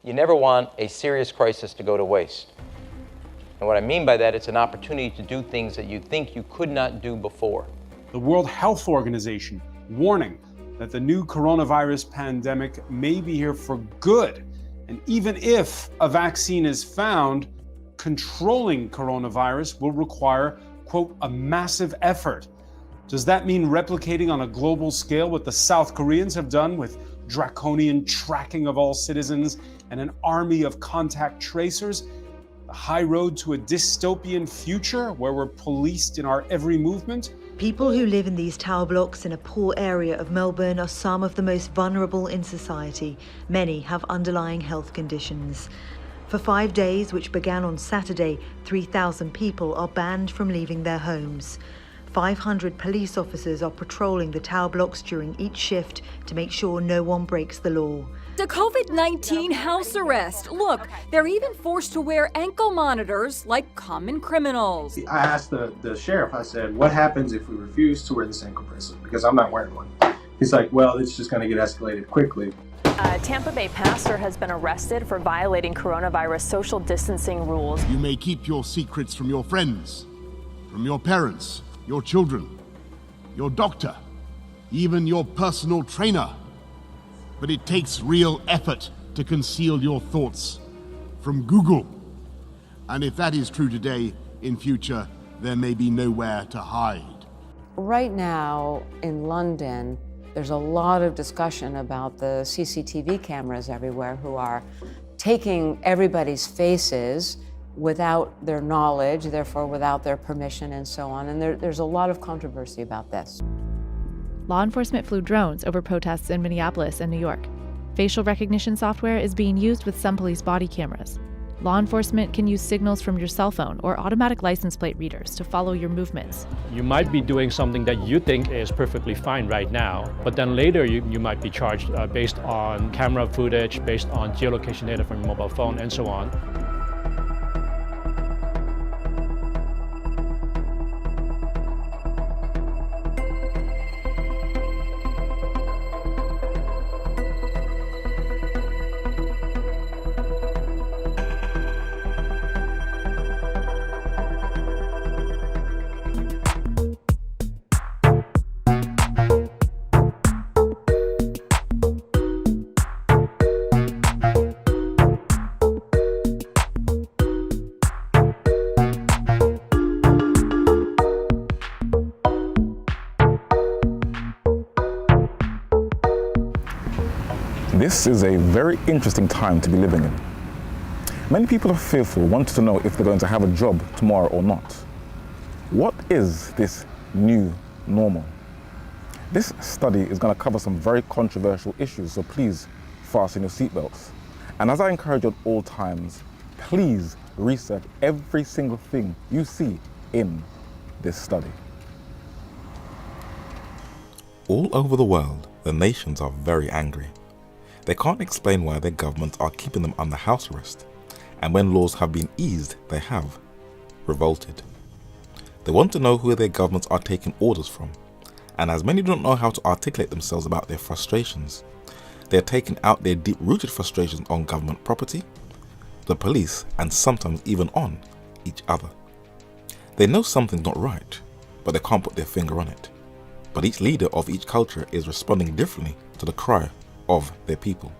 You never want a serious crisis to go to waste. And what I mean by that, it's an opportunity to do things that you think you could not do before. The World Health Organization warning that the new coronavirus pandemic may be here for good. And even if a vaccine is found, controlling coronavirus will require, quote, a massive effort. Does that mean replicating on a global scale what the South Koreans have done with draconian tracking of all citizens and an army of contact tracers? The high road to a dystopian future where we're policed in our every movement? People who live in these tower blocks in a poor area of Melbourne are some of the most vulnerable in society. Many have underlying health conditions. For 5 days, which began on Saturday, 3,000 people are banned from leaving their homes. 500 police officers are patrolling the tower blocks during each shift to make sure no one breaks the law. The COVID-19 house arrest. Look, they're even forced to wear ankle monitors like common criminals. I asked the sheriff, I said, what happens if we refuse to wear this ankle bracelet? Because I'm not wearing one. He's like, well, it's just going to get escalated quickly. A Tampa Bay pastor has been arrested for violating coronavirus social distancing rules. You may keep your secrets from your friends, from your parents, your children, your doctor, even your personal trainer. But it takes real effort to conceal your thoughts from Google. And if that is true today, in future, there may be nowhere to hide. Right now in London, there's a lot of discussion about the CCTV cameras everywhere who are taking everybody's faces without their knowledge, therefore without their permission and so on. And there's a lot of controversy about this. Law enforcement flew drones over protests in Minneapolis and New York. Facial recognition software is being used with some police body cameras. Law enforcement can use signals from your cell phone or automatic license plate readers to follow your movements. You might be doing something that you think is perfectly fine right now, but then later you might be charged based on camera footage, based on geolocation data from your mobile phone, and so on. This is a very interesting time to be living in. Many people are fearful, wanting to know if they're going to have a job tomorrow or not. What is this new normal? This study is going to cover some very controversial issues, so please fasten your seatbelts. And as I encourage you at all times, please research every single thing you see in this study. All over the world, the nations are very angry. They can't explain why their governments are keeping them under house arrest, and when laws have been eased, they have revolted. They want to know who their governments are taking orders from, and as many don't know how to articulate themselves about their frustrations, they are taking out their deep-rooted frustrations on government property, the police, and sometimes even on each other. They know something's not right, but they can't put their finger on it. But each leader of each culture is responding differently to the cry of their people.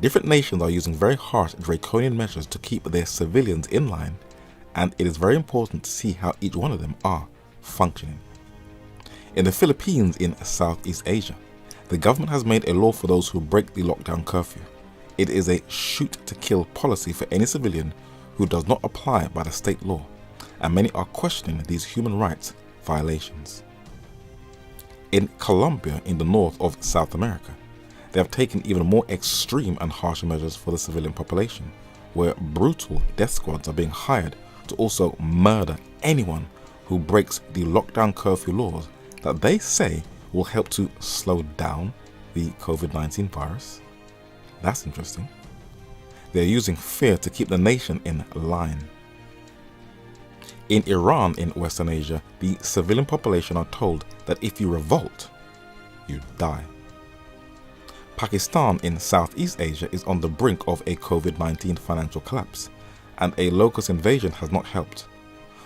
Different nations are using very harsh draconian measures to keep their civilians in line, and it is very important to see how each one of them are functioning. In the Philippines in Southeast Asia, the government has made a law for those who break the lockdown curfew. It is a shoot-to-kill policy for any civilian who does not apply by the state law, and many are questioning these human rights violations. In Colombia, in the north of South America, they have taken even more extreme and harsher measures for the civilian population, where brutal death squads are being hired to also murder anyone who breaks the lockdown curfew laws that they say will help to slow down the COVID-19 virus. That's interesting. They're using fear to keep the nation in line. In Iran in Western Asia, the civilian population are told that if you revolt, you die. Pakistan in Southeast Asia is on the brink of a COVID-19 financial collapse, and a locust invasion has not helped.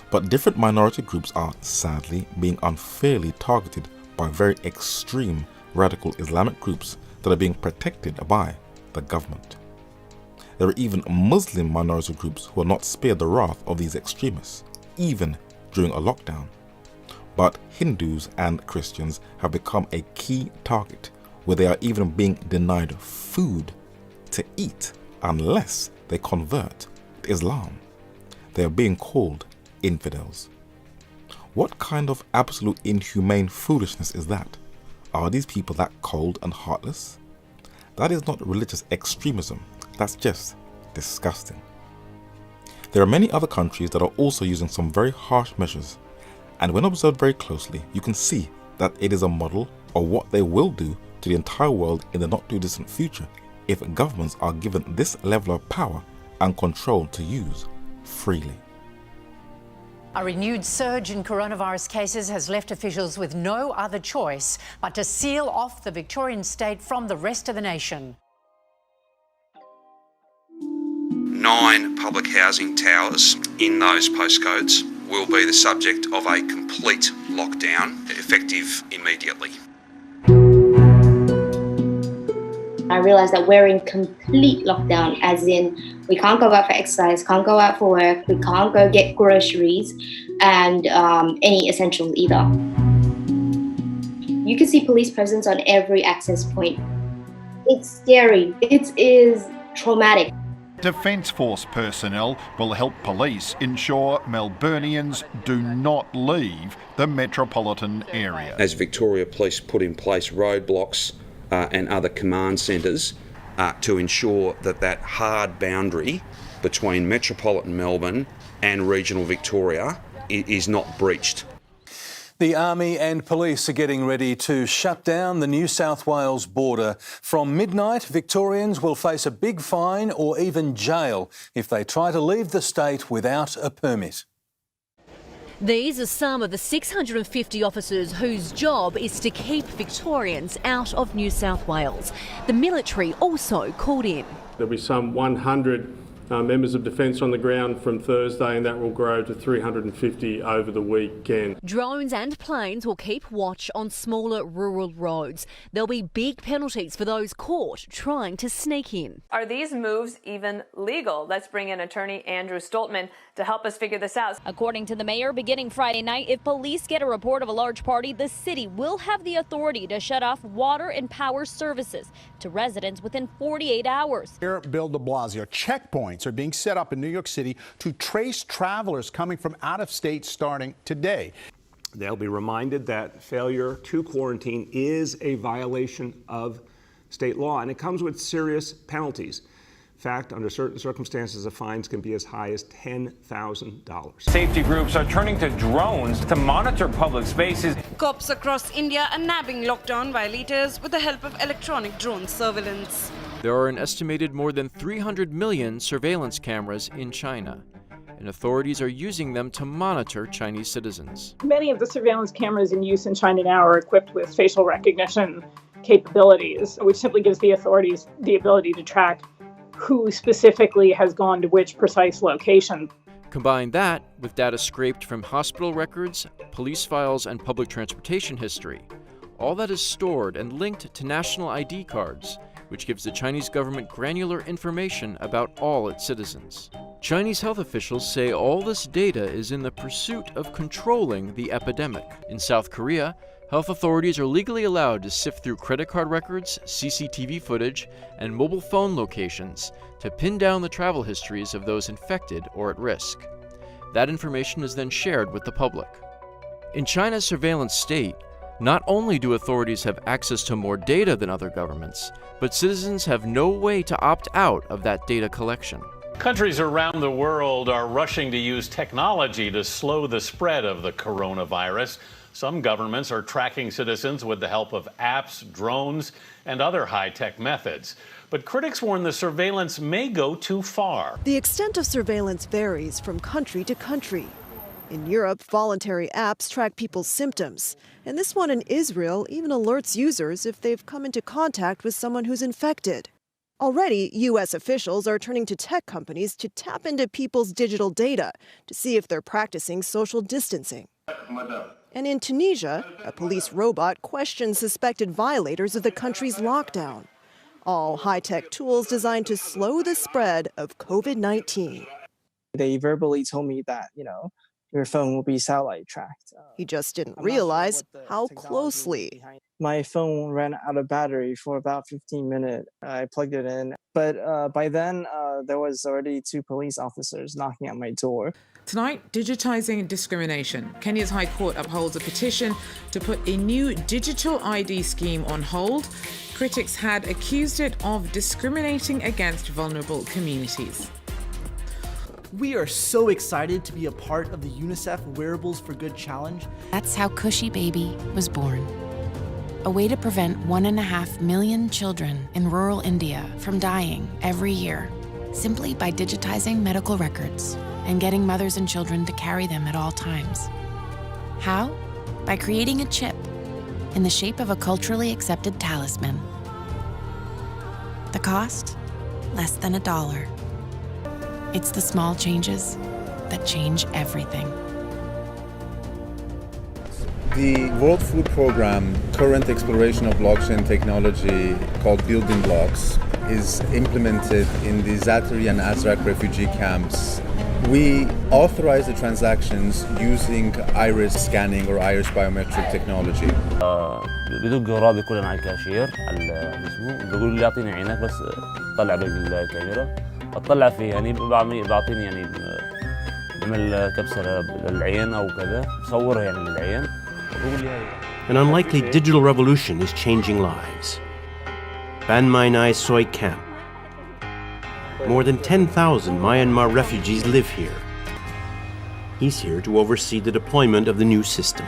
But different minority groups are, sadly, being unfairly targeted by very extreme radical Islamic groups that are being protected by the government. There are even Muslim minority groups who are not spared the wrath of these extremists, even during a lockdown. But Hindus and Christians have become a key target, where they are even being denied food to eat unless they convert to Islam. They are being called infidels. What kind of absolute inhumane foolishness is that? Are these people that cold and heartless? That is not religious extremism, that's just disgusting. There are many other countries that are also using some very harsh measures, and when observed very closely, you can see that it is a model of what they will do to the entire world in the not too distant future if governments are given this level of power and control to use freely. A renewed surge in coronavirus cases has left officials with no other choice but to seal off the Victorian state from the rest of the nation. 9 public housing towers in those postcodes will be the subject of a complete lockdown, effective immediately. I realised that we're in complete lockdown, as in we can't go out for exercise, can't go out for work, we can't go get groceries and any essentials either. You can see police presence on every access point. It's scary. It is traumatic. Defence Force personnel will help police ensure Melburnians do not leave the metropolitan area. As Victoria Police put in place roadblocks and other command centres to ensure that that hard boundary between metropolitan Melbourne and regional Victoria is not breached. The Army and police are getting ready to shut down the New South Wales border. From midnight, Victorians will face a big fine or even jail if they try to leave the state without a permit. These are some of the 650 officers whose job is to keep Victorians out of New South Wales. The military also called in. There'll be some 100 members of Defence on the ground from Thursday, and that will grow to 350 over the weekend. Drones and planes will keep watch on smaller rural roads. There'll be big penalties for those caught trying to sneak in. Are these moves even legal? Let's bring in attorney Andrew Stoltman to help us figure this out. According to the mayor, beginning Friday night, if police get a report of a large party, the city will have the authority to shut off water and power services to residents within 48 hours. Mayor Bill de Blasio, checkpoints are being set up in New York City to trace travelers coming from out of state starting today. They'll be reminded that failure to quarantine is a violation of state law, and it comes with serious penalties. In fact, under certain circumstances, the fines can be as high as $10,000. Safety groups are turning to drones to monitor public spaces. Cops across India are nabbing lockdown violators with the help of electronic drone surveillance. There are an estimated more than 300 million surveillance cameras in China, and authorities are using them to monitor Chinese citizens. Many of the surveillance cameras in use in China now are equipped with facial recognition capabilities, which simply gives the authorities the ability to track who specifically has gone to which precise location. Combine that with data scraped from hospital records, police files, and public transportation history. All that is stored and linked to national ID cards, which gives the Chinese government granular information about all its citizens. Chinese health officials say all this data is in the pursuit of controlling the epidemic. In South Korea, health authorities are legally allowed to sift through credit card records, CCTV footage, and mobile phone locations to pin down the travel histories of those infected or at risk. That information is then shared with the public. In China's surveillance state, not only do authorities have access to more data than other governments, but citizens have no way to opt out of that data collection. Countries around the world are rushing to use technology to slow the spread of the coronavirus. Some governments are tracking citizens with the help of apps, drones, and other high-tech methods. But critics warn the surveillance may go too far. The extent of surveillance varies from country to country. In Europe, voluntary apps track people's symptoms. And this one in Israel even alerts users if they've come into contact with someone who's infected. Already, U.S. officials are turning to tech companies to tap into people's digital data to see if they're practicing social distancing. And in Tunisia, a police robot questions suspected violators of the country's lockdown. All high-tech tools designed to slow the spread of COVID-19. They verbally told me that, your phone will be satellite tracked. He just didn't realize how closely. My phone ran out of battery for about 15 minutes. I plugged it in, but by then there was already 2 police officers knocking at my door. Tonight, digitising discrimination. Kenya's High Court upholds a petition to put a new digital ID scheme on hold. Critics had accused it of discriminating against vulnerable communities. We are so excited to be a part of the UNICEF Wearables for Good Challenge. That's how Cushy Baby was born. A way to prevent 1.5 million children in rural India from dying every year, simply by digitizing medical records and getting mothers and children to carry them at all times. How? By creating a chip in the shape of a culturally accepted talisman. The cost? Less than $1. It's the small changes that change everything. The World Food Programme current exploration of blockchain technology called Building Blocks is implemented in the Zaatari and Azraq refugee camps. We authorize the transactions using iris scanning or iris biometric technology. بدق رابي كلنا على الكاشير على اسمه بيقول لي اعطيني عينك بس طلع بالكاميرا اطلع فيه يعني بعطيني يعني بعمل كبسه للعين او كذا بصورها يعني للعين بقول لي هاي. An unlikely digital revolution is changing lives. Ban Mai Nai Soi Camp. More than 10,000 Myanmar refugees live here. He's here to oversee the deployment of the new system.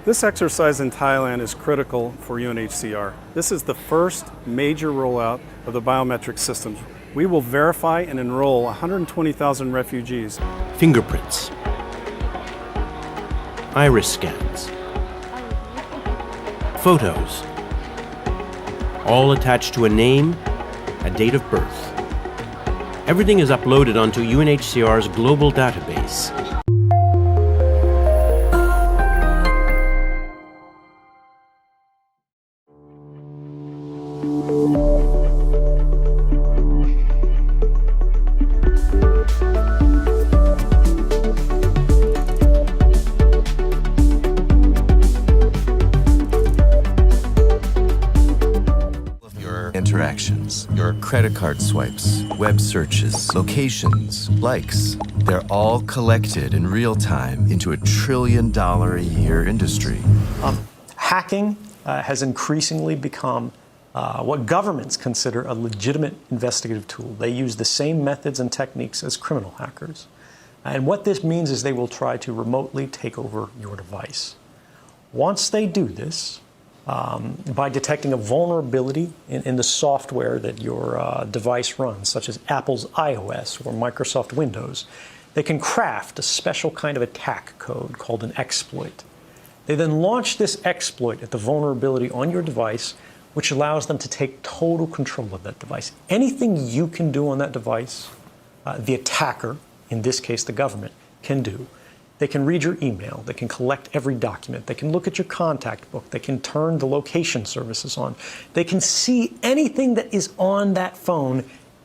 This exercise in Thailand is critical for UNHCR. This is the first major rollout of the biometric systems. We will verify and enroll 120,000 refugees. Fingerprints. Iris scans. Photos. All attached to a name, a date of birth. Everything is uploaded onto UNHCR's global database. Interactions, your credit card swipes, web searches, locations, likes, they're all collected in real time into $1 trillion a year industry. Hacking has increasingly become what governments consider a legitimate investigative tool. They use the same methods and techniques as criminal hackers. And what this means is they will try to remotely take over your device. Once they do this, by detecting a vulnerability in the software that your device runs, such as Apple's iOS or Microsoft Windows, they can craft a special kind of attack code called an exploit. They then launch this exploit at the vulnerability on your device, which allows them to take total control of that device. Anything you can do on that device, the attacker, in this case the government, can do. They can read your email, they can collect every document, they can look at your contact book, they can turn the location services on, they can see anything that is on that phone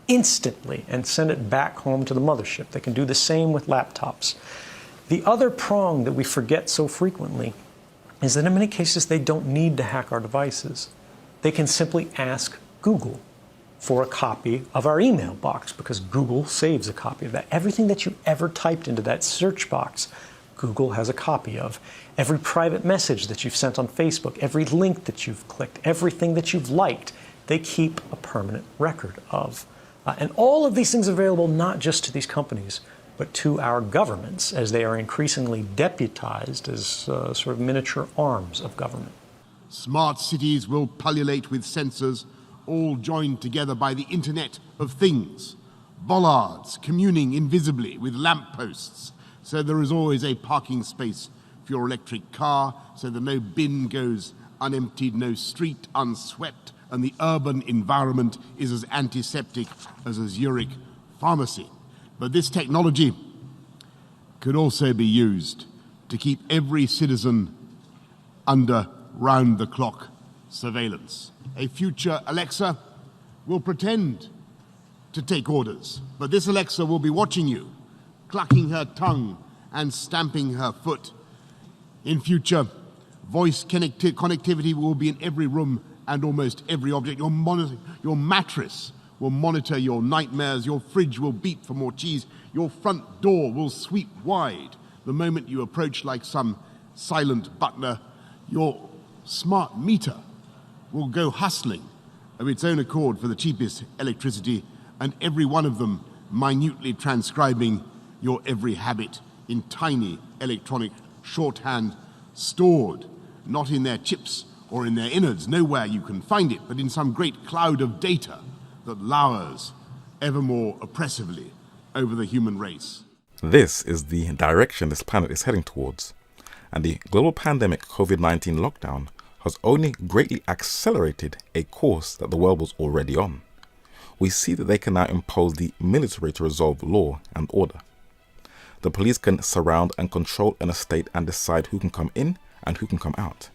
instantly and send it back home to the mothership. They can do the same with laptops. The other prong that we forget so frequently is that in many cases they don't need to hack our devices. They can simply ask Google for a copy of our email box because Google saves a copy of that. Everything that you ever typed into that search box, Google has a copy of. Every private message that you've sent on Facebook, every link that you've clicked, everything that you've liked, they keep a permanent record of. And all of these things are available not just to these companies, but to our governments as they are increasingly deputized as sort of miniature arms of government. Smart cities will pullulate with sensors, all joined together by the Internet of Things. Bollards communing invisibly with lampposts, so there is always a parking space for your electric car, so that no bin goes unemptied, no street unswept, and the urban environment is as antiseptic as a Zurich pharmacy. But this technology could also be used to keep every citizen under round-the-clock surveillance. A future Alexa will pretend to take orders, but this Alexa will be watching you, clucking her tongue and stamping her foot. In future, voice connectivity will be in every room and almost every object. Your mattress will monitor your nightmares, your fridge will beep for more cheese, your front door will sweep wide the moment you approach like some silent butler. Your smart meter will go hustling of its own accord for the cheapest electricity, and every one of them minutely transcribing your every habit in tiny electronic shorthand, stored not in their chips or in their innards, nowhere you can find it, but in some great cloud of data that lowers ever more oppressively over the human race. This is the direction this planet is heading towards, and the global pandemic COVID-19 lockdown has only greatly accelerated a course that the world was already on. We see that they can now impose the military to resolve law and order. The police can surround and control an estate and decide who can come in and who can come out.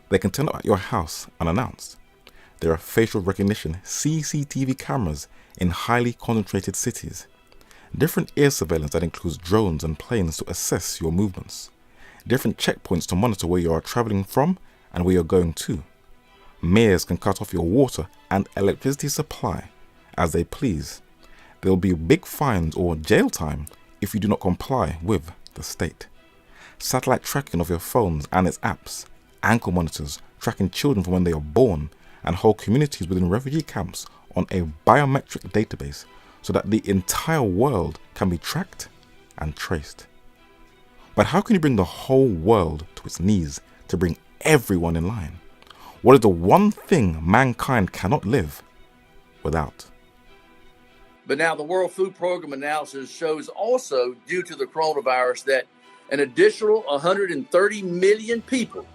They can turn up at your house unannounced. There are facial recognition CCTV cameras in highly concentrated cities. Different air surveillance that includes drones and planes to assess your movements. Different checkpoints to monitor where you are traveling from and where you're going to. Mayors can cut off your water and electricity supply as they please. There will be big fines or jail time if you do not comply with the state. Satellite tracking of your phones and its apps, ankle monitors tracking children from when they are born, and whole communities within refugee camps on a biometric database so that the entire world can be tracked and traced. But how can you bring the whole world to its knees to bring everyone in line? What is the one thing mankind cannot live without? But now the World Food Program analysis shows also, due to the coronavirus, that an additional 130 million people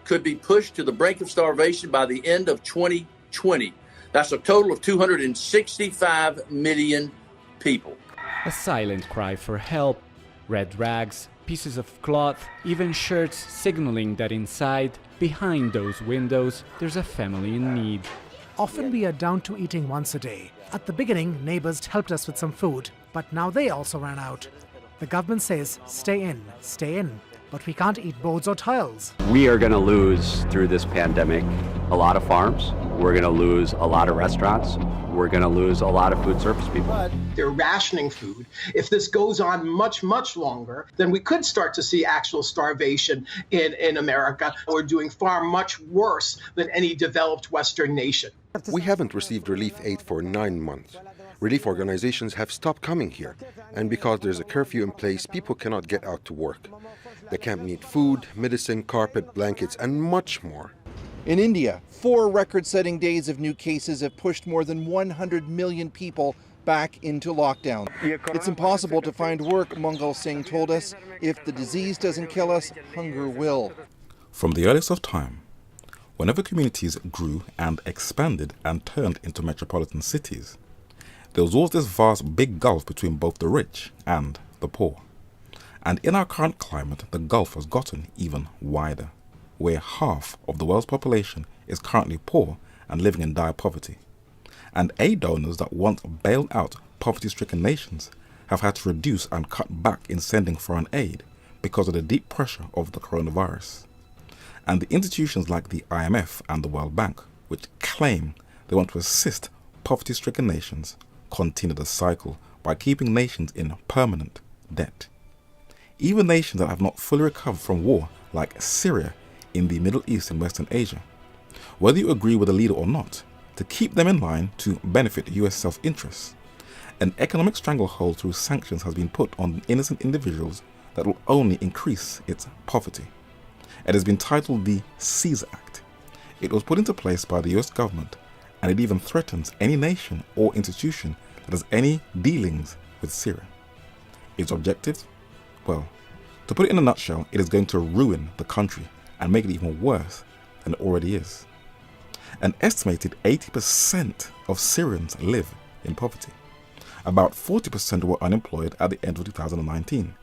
could be pushed to the brink of starvation by the end of 2020. That's a total of 265 million people. A silent cry for help. Red rags, pieces of cloth, even shirts signaling that inside, behind those windows, there's a family in need. Often we are down to eating once a day. At the beginning, neighbors helped us with some food, but now they also ran out. The government says, stay in, but we can't eat boards or tiles. We are going to lose, through this pandemic, a lot of farms. We're going to lose a lot of restaurants. We're going to lose a lot of food service people. But they're rationing food. If this goes on much, much longer, then we could start to see actual starvation in America. We're doing far much worse than any developed Western nation. We haven't received relief aid for 9 months. Relief organizations have stopped coming here, and because there's a curfew in place, people cannot get out to work. They can't need food, medicine, carpet, blankets, and much more. In India, 4 record-setting days of new cases have pushed more than 100 million people back into lockdown. It's impossible to find work, Mangal Singh told us. If the disease doesn't kill us, hunger will. From the earliest of time, whenever communities grew and expanded and turned into metropolitan cities, there was always this vast big gulf between both the rich and the poor. And in our current climate, the gulf has gotten even wider, where half of the world's population is currently poor and living in dire poverty. And aid donors that once bailed out poverty-stricken nations have had to reduce and cut back in sending foreign aid because of the deep pressure of the coronavirus. And the institutions like the IMF and the World Bank, which claim they want to assist poverty-stricken nations, continue the cycle by keeping nations in permanent debt. Even nations that have not fully recovered from war, like Syria in the Middle East and Western Asia, whether you agree with the leader or not, to keep them in line to benefit US self-interests. An economic stranglehold through sanctions has been put on innocent individuals that will only increase its poverty. It has been titled the Caesar Act. It was put into place by the US government, and it even threatens any nation or institution that has any dealings with Syria. Its objective? Well, to put it in a nutshell, it is going to ruin the country and make it even worse than it already is. An estimated 80% of Syrians live in poverty. About 40% were unemployed at the end of 2019,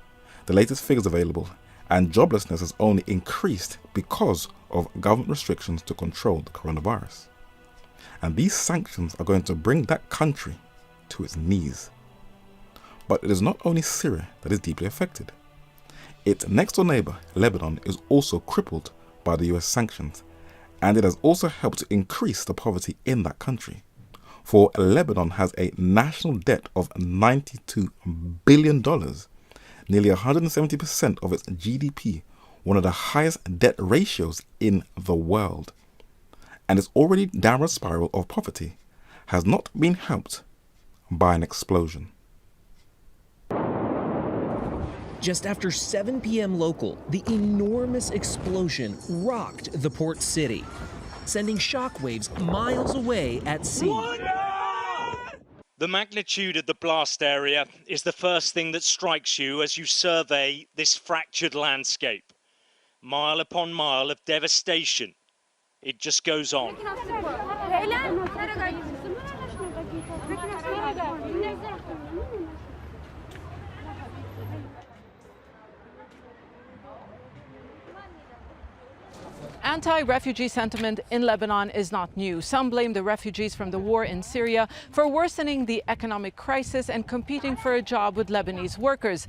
the latest figures available, and joblessness has only increased because of government restrictions to control the coronavirus. And these sanctions are going to bring that country to its knees. But it is not only Syria that is deeply affected. Its next door neighbor, Lebanon, is also crippled by the US sanctions, and it has also helped to increase the poverty in that country. For Lebanon has a national debt of $92 billion, nearly 170% of its GDP, one of the highest debt ratios in the world. And its already downward spiral of poverty has not been helped by an explosion. Just after 7 p.m. local, the enormous explosion rocked the port city, sending shockwaves miles away at sea. The magnitude of the blast area is the first thing that strikes you as you survey this fractured landscape. Mile upon mile of devastation. It just goes on. Anti-refugee sentiment in Lebanon is not new. Some blame the refugees from the war in Syria for worsening the economic crisis and competing for a job with Lebanese workers.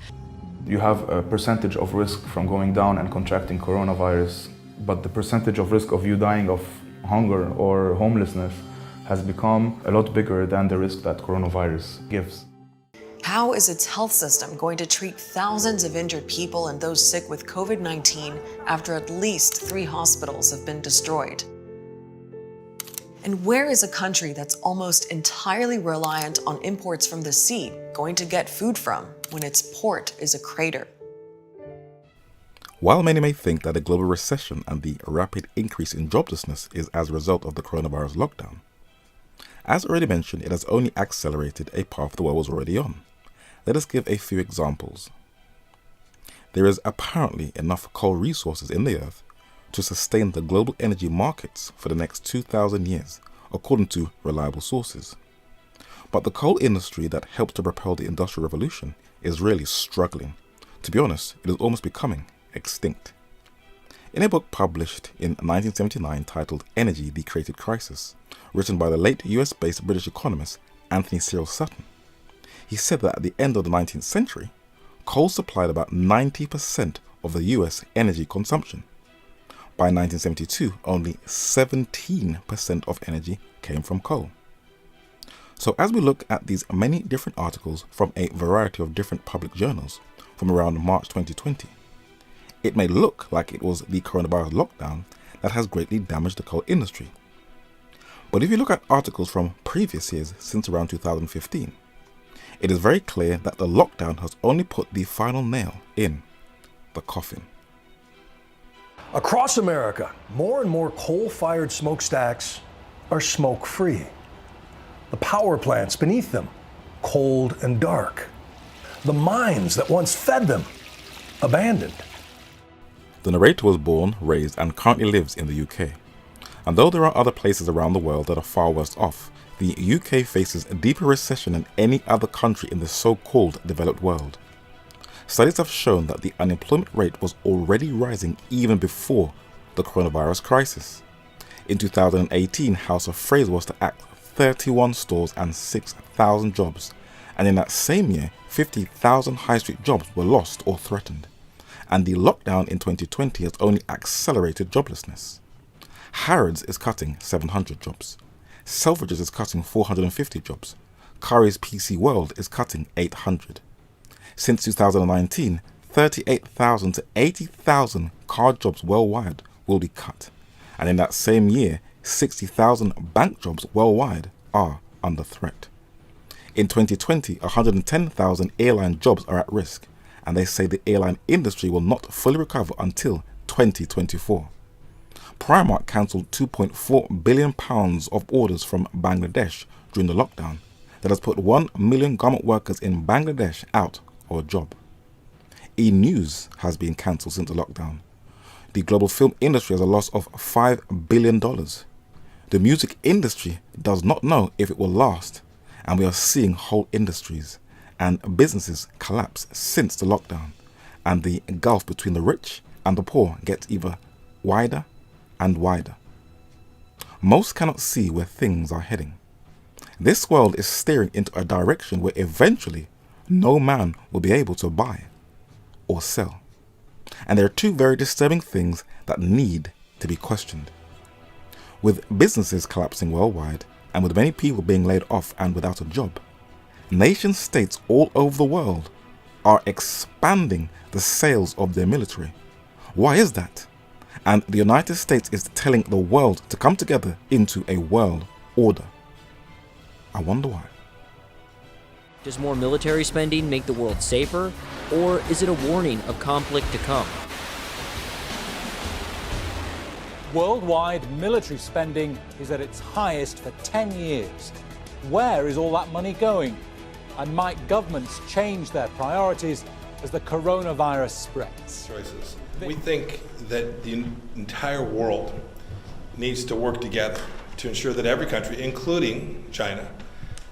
You have a percentage of risk from going down and contracting coronavirus, but the percentage of risk of you dying of hunger or homelessness has become a lot bigger than the risk that coronavirus gives. How is its health system going to treat thousands of injured people and those sick with COVID-19 after at least 3 hospitals have been destroyed? And where is a country that's almost entirely reliant on imports from the sea going to get food from when its port is a crater? While many may think that the global recession and the rapid increase in joblessness is as a result of the coronavirus lockdown, as already mentioned, it has only accelerated a path the world was already on. Let us give a few examples. There is apparently enough coal resources in the earth to sustain the global energy markets for the next 2,000 years, according to reliable sources. But the coal industry that helped to propel the Industrial Revolution is really struggling. To be honest, it is almost becoming extinct. In a book published in 1979 titled Energy, the Created Crisis, written by the late US-based British economist Anthony Cyril Sutton, he said that at the end of the 19th century, coal supplied about 90% of the US energy consumption. By 1972, only 17% of energy came from coal. So as we look at these many different articles from a variety of different public journals from around March 2020, it may look like it was the coronavirus lockdown that has greatly damaged the coal industry. But if you look at articles from previous years since around 2015, it is very clear that the lockdown has only put the final nail in the coffin. Across America, more and more coal-fired smokestacks are smoke-free. The power plants beneath them, cold and dark. The mines that once fed them, abandoned. The narrator was born, raised, and currently lives in the UK. And though there are other places around the world that are far worse off, the UK faces a deeper recession than any other country in the so-called developed world. Studies have shown that the unemployment rate was already rising even before the coronavirus crisis. In 2018, House of Fraser was to act 31 stores and 6,000 jobs, and in that same year, 50,000 high street jobs were lost or threatened. And the lockdown in 2020 has only accelerated joblessness. Harrods is cutting 700 jobs. Selfridges is cutting 450 jobs. Currys PC World is cutting 800. Since 2019, 38,000 to 80,000 car jobs worldwide will be cut. And in that same year, 60,000 bank jobs worldwide are under threat. In 2020, 110,000 airline jobs are at risk, and they say the airline industry will not fully recover until 2024. Primark cancelled £2.4 billion of orders from Bangladesh during the lockdown that has put 1 million garment workers in Bangladesh out of a job. E-news has been cancelled since the lockdown. The global film industry has a loss of $5 billion. The music industry does not know if it will last, and we are seeing whole industries and businesses collapse since the lockdown, and the gulf between the rich and the poor gets even wider and wider. Most cannot see where things are heading. This world is steering into a direction where eventually no man will be able to buy or sell. And there are two very disturbing things that need to be questioned. With businesses collapsing worldwide, and with many people being laid off and without a job, nation states all over the world are expanding the sales of their military. Why is that? And the United States is telling the world to come together into a world order. I wonder why. Does more military spending make the world safer, or is it a warning of conflict to come? Worldwide military spending is at its highest for 10 years. Where is all that money going? And might governments change their priorities as the coronavirus spreads? Choices. We think that the entire world needs to work together to ensure that every country, including China,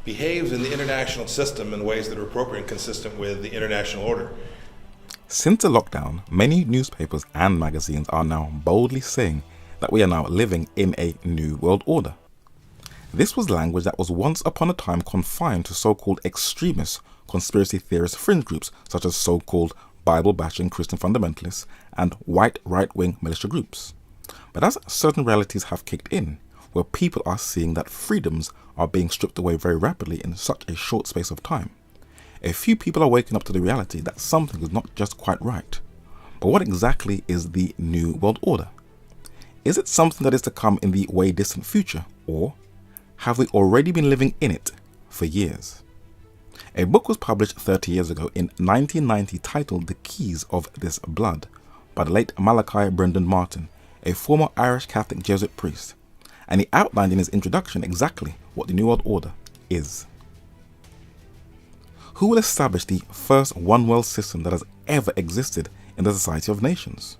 behaves in the international system in ways that are appropriate and consistent with the international order. Since the lockdown, many newspapers and magazines are now boldly saying that we are now living in a new world order. This was language that was once upon a time confined to so-called extremist conspiracy theorist fringe groups such as so-called Bible-bashing Christian fundamentalists and white right-wing militia groups. But as certain realities have kicked in, where people are seeing that freedoms are being stripped away very rapidly in such a short space of time, a few people are waking up to the reality that something is not just quite right. But what exactly is the new world order? Is it something that is to come in the way distant future, or have we already been living in it for years? A book was published 30 years ago in 1990 titled The Keys of This Blood by the late Malachi Brendan Martin, a former Irish Catholic Jesuit priest, and he outlined in his introduction exactly what the New World Order is. Who will establish the first one world system that has ever existed in the Society of Nations?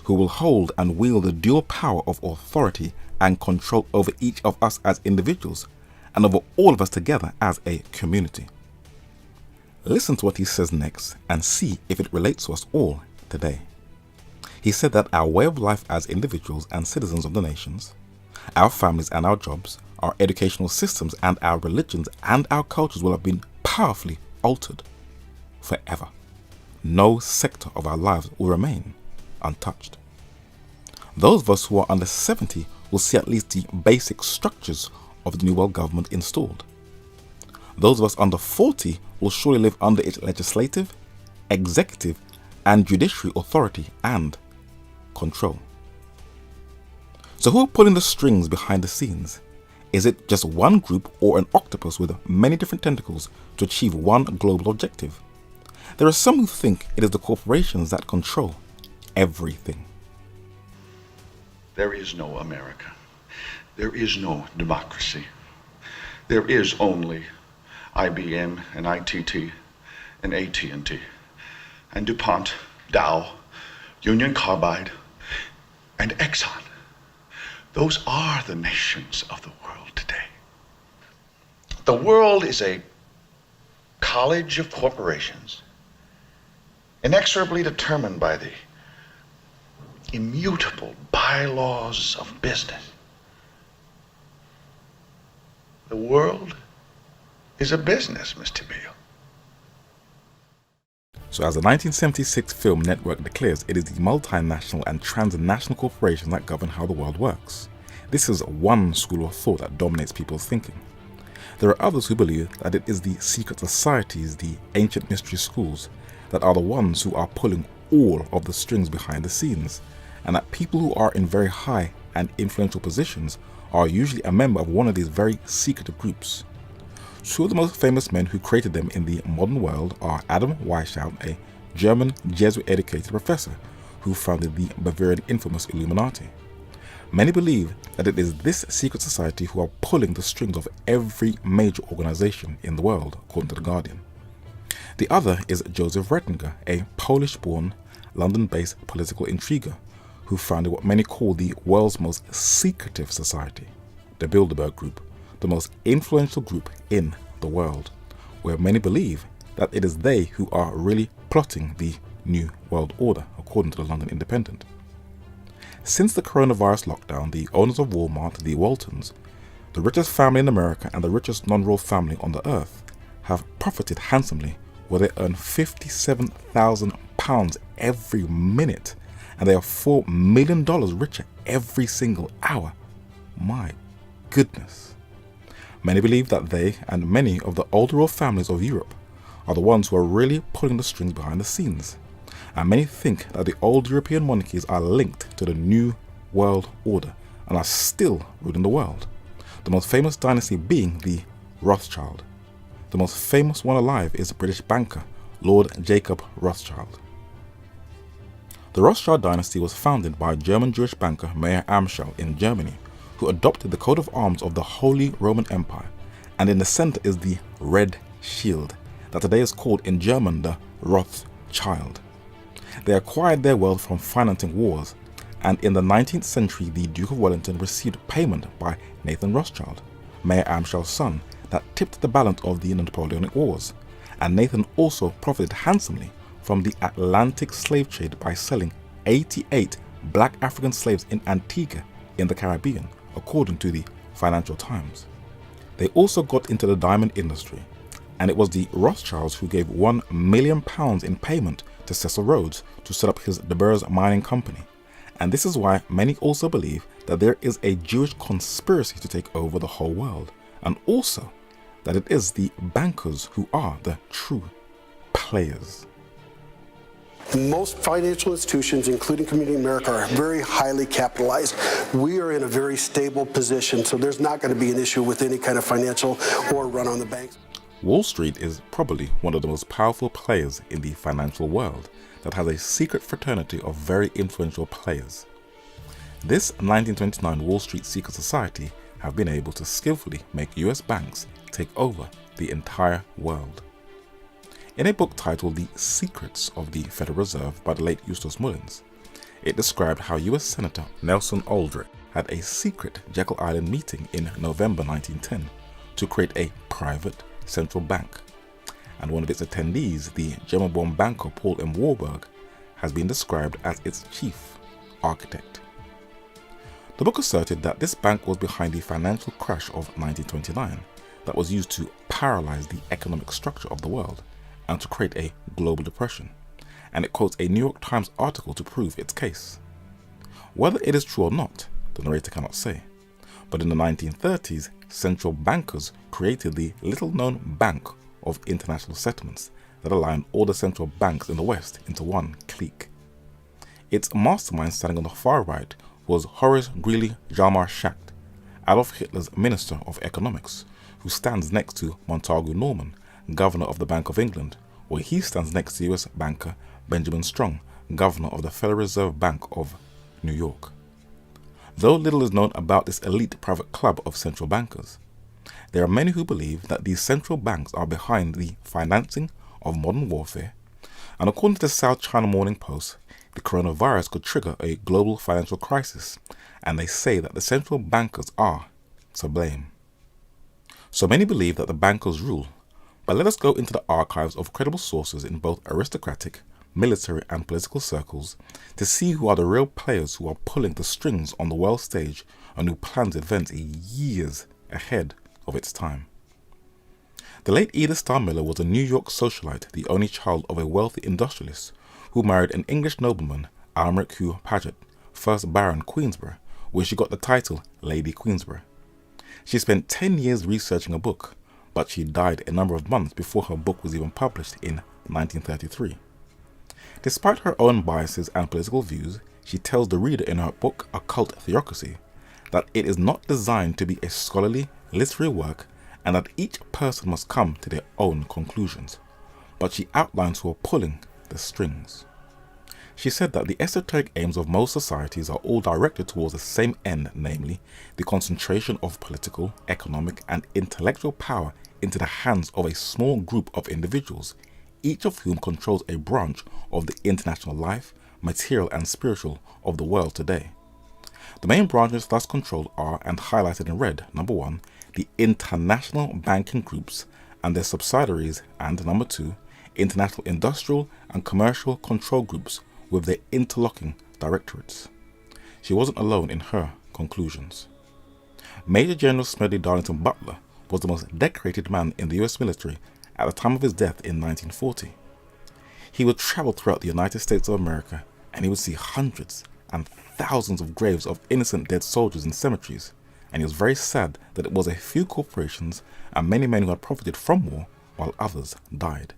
Who will hold and wield the dual power of authority and control over each of us as individuals and over all of us together as a community? Listen to what he says next and see if it relates to us all today. He said that our way of life as individuals and citizens of the nations, our families and our jobs, our educational systems and our religions and our cultures will have been powerfully altered forever. No sector of our lives will remain untouched. Those of us who are under 70 will see at least the basic structures of the New World Government installed. Those of us under 40 will surely live under its legislative, executive, and judiciary authority and control. So who are pulling the strings behind the scenes? Is it just one group or an octopus with many different tentacles to achieve one global objective? There are some who think it is the corporations that control everything. There is no America. There is no democracy. There is only IBM and ITT and AT&T and DuPont, Dow, Union Carbide, and Exxon. Those are the nations of the world today. The world is a college of corporations, inexorably determined by the immutable bylaws of business. The world is a business, Mr. Beale. So as the 1976 film Network declares, it is the multinational and transnational corporations that govern how the world works. This is one school of thought that dominates people's thinking. There are others who believe that it is the secret societies, the ancient mystery schools, that are the ones who are pulling all of the strings behind the scenes, and that people who are in very high and influential positions are usually a member of one of these very secretive groups. Two of the most famous men who created them in the modern world are Adam Weishaupt, a German Jesuit-educated professor who founded the Bavarian infamous Illuminati. Many believe that it is this secret society who are pulling the strings of every major organization in the world, according to The Guardian. The other is Joseph Ratzinger, a Polish-born, London-based political intriguer who founded what many call the world's most secretive society, the Bilderberg Group, the most influential group in the world, where many believe that it is they who are really plotting the New World Order, according to the London Independent. Since the coronavirus lockdown, the owners of Walmart, the Waltons, the richest family in America and the richest non-royal family on the earth, have profited handsomely, where they earn £57,000 every minute, and they are $4 million richer every single hour. My goodness. Many believe that they and many of the older royal families of Europe are the ones who are really pulling the strings behind the scenes, and many think that the old European monarchies are linked to the New World Order and are still ruling the world, the most famous dynasty being the Rothschild. The most famous one alive is British banker Lord Jacob Rothschild. The Rothschild dynasty was founded by German Jewish banker Meir Amschel in Germany, who adopted the coat of arms of the Holy Roman Empire, and in the center is the red shield that today is called in German the Rothschild. They acquired their wealth from financing wars, and in the 19th century the Duke of Wellington received payment by Nathan Rothschild, Meir Amschel's son, that tipped the balance of the Napoleonic Wars, and Nathan also profited handsomely from the Atlantic slave trade by selling 88 black African slaves in Antigua in the Caribbean, according to the Financial Times. They also got into the diamond industry, and it was the Rothschilds who gave £1 million in payment to Cecil Rhodes to set up his De Beers mining company. And this is why many also believe that there is a Jewish conspiracy to take over the whole world, and also that it is the bankers who are the true players. Most financial institutions, including Community America, are very highly capitalized. We are in a very stable position, so there's not going to be an issue with any kind of financial or run on the banks. Wall Street is probably one of the most powerful players in the financial world that has a secret fraternity of very influential players. This 1929 Wall Street secret society have been able to skillfully make US banks take over the entire world. In a book titled The Secrets of the Federal Reserve by the late Eustace Mullins, it described how US Senator Nelson Aldrich had a secret Jekyll Island meeting in November 1910 to create a private central bank, and one of its attendees, the German-born banker Paul M. Warburg, has been described as its chief architect. The book asserted that this bank was behind the financial crash of 1929 that was used to paralyze the economic structure of the world and to create a global depression, and it quotes a New York Times article to prove its case. Whether it is true or not, the narrator cannot say, but in the 1930s, central bankers created the little-known Bank of International Settlements that aligned all the central banks in the West into one clique. Its mastermind standing on the far right was Horace Greeley Hjalmar Schacht, Adolf Hitler's Minister of Economics, who stands next to Montagu Norman, Governor of the Bank of England, where he stands next to US banker Benjamin Strong, Governor of the Federal Reserve Bank of New York. Though little is known about this elite private club of central bankers, there are many who believe that these central banks are behind the financing of modern warfare, and according to the South China Morning Post, the coronavirus could trigger a global financial crisis, and they say that the central bankers are to blame. So many believe that the bankers rule, but let us go into the archives of credible sources in both aristocratic, military and political circles to see who are the real players who are pulling the strings on the world stage and who plans events years ahead of its time. The late Edith Starr Miller was a New York socialite, the only child of a wealthy industrialist who married an English nobleman, Almeric Hugh Paget, 1st Baron Queensborough, where she got the title Lady Queensborough. She spent 10 years researching a book, but she died a number of months before her book was even published in 1933. Despite her own biases and political views, she tells the reader in her book Occult Theocracy that it is not designed to be a scholarly, literary work and that each person must come to their own conclusions, but she outlines who are pulling the strings. She said that the esoteric aims of most societies are all directed towards the same end, namely the concentration of political, economic and intellectual power into the hands of a small group of individuals, each of whom controls a branch of the international life, material and spiritual of the world today. The main branches thus controlled are, and highlighted in red, number 1, the international banking groups and their subsidiaries, and number 2, international industrial and commercial control groups with their interlocking directorates. She wasn't alone in her conclusions. Major General Smedley Darlington Butler was the most decorated man in the US military at the time of his death in 1940. He would travel throughout the United States of America, and he would see hundreds and thousands of graves of innocent dead soldiers in cemeteries, and he was very sad that it was a few corporations and many men who had profited from war while others died.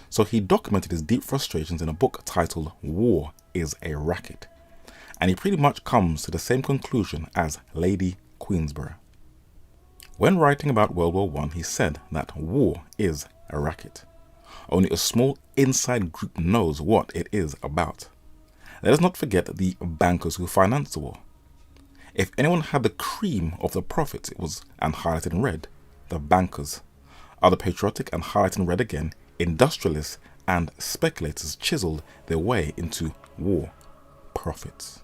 So he documented his deep frustrations in a book titled War is a Racket, and he pretty much comes to the same conclusion as Lady Queensborough. When writing about World War I, he said that war is a racket. Only a small inside group knows what it is about. Let us not forget the bankers who financed the war. If anyone had the cream of the profits, it was, and highlighted in red, the bankers. Other patriotic, and highlighted in red again, industrialists and speculators chiseled their way into war profits.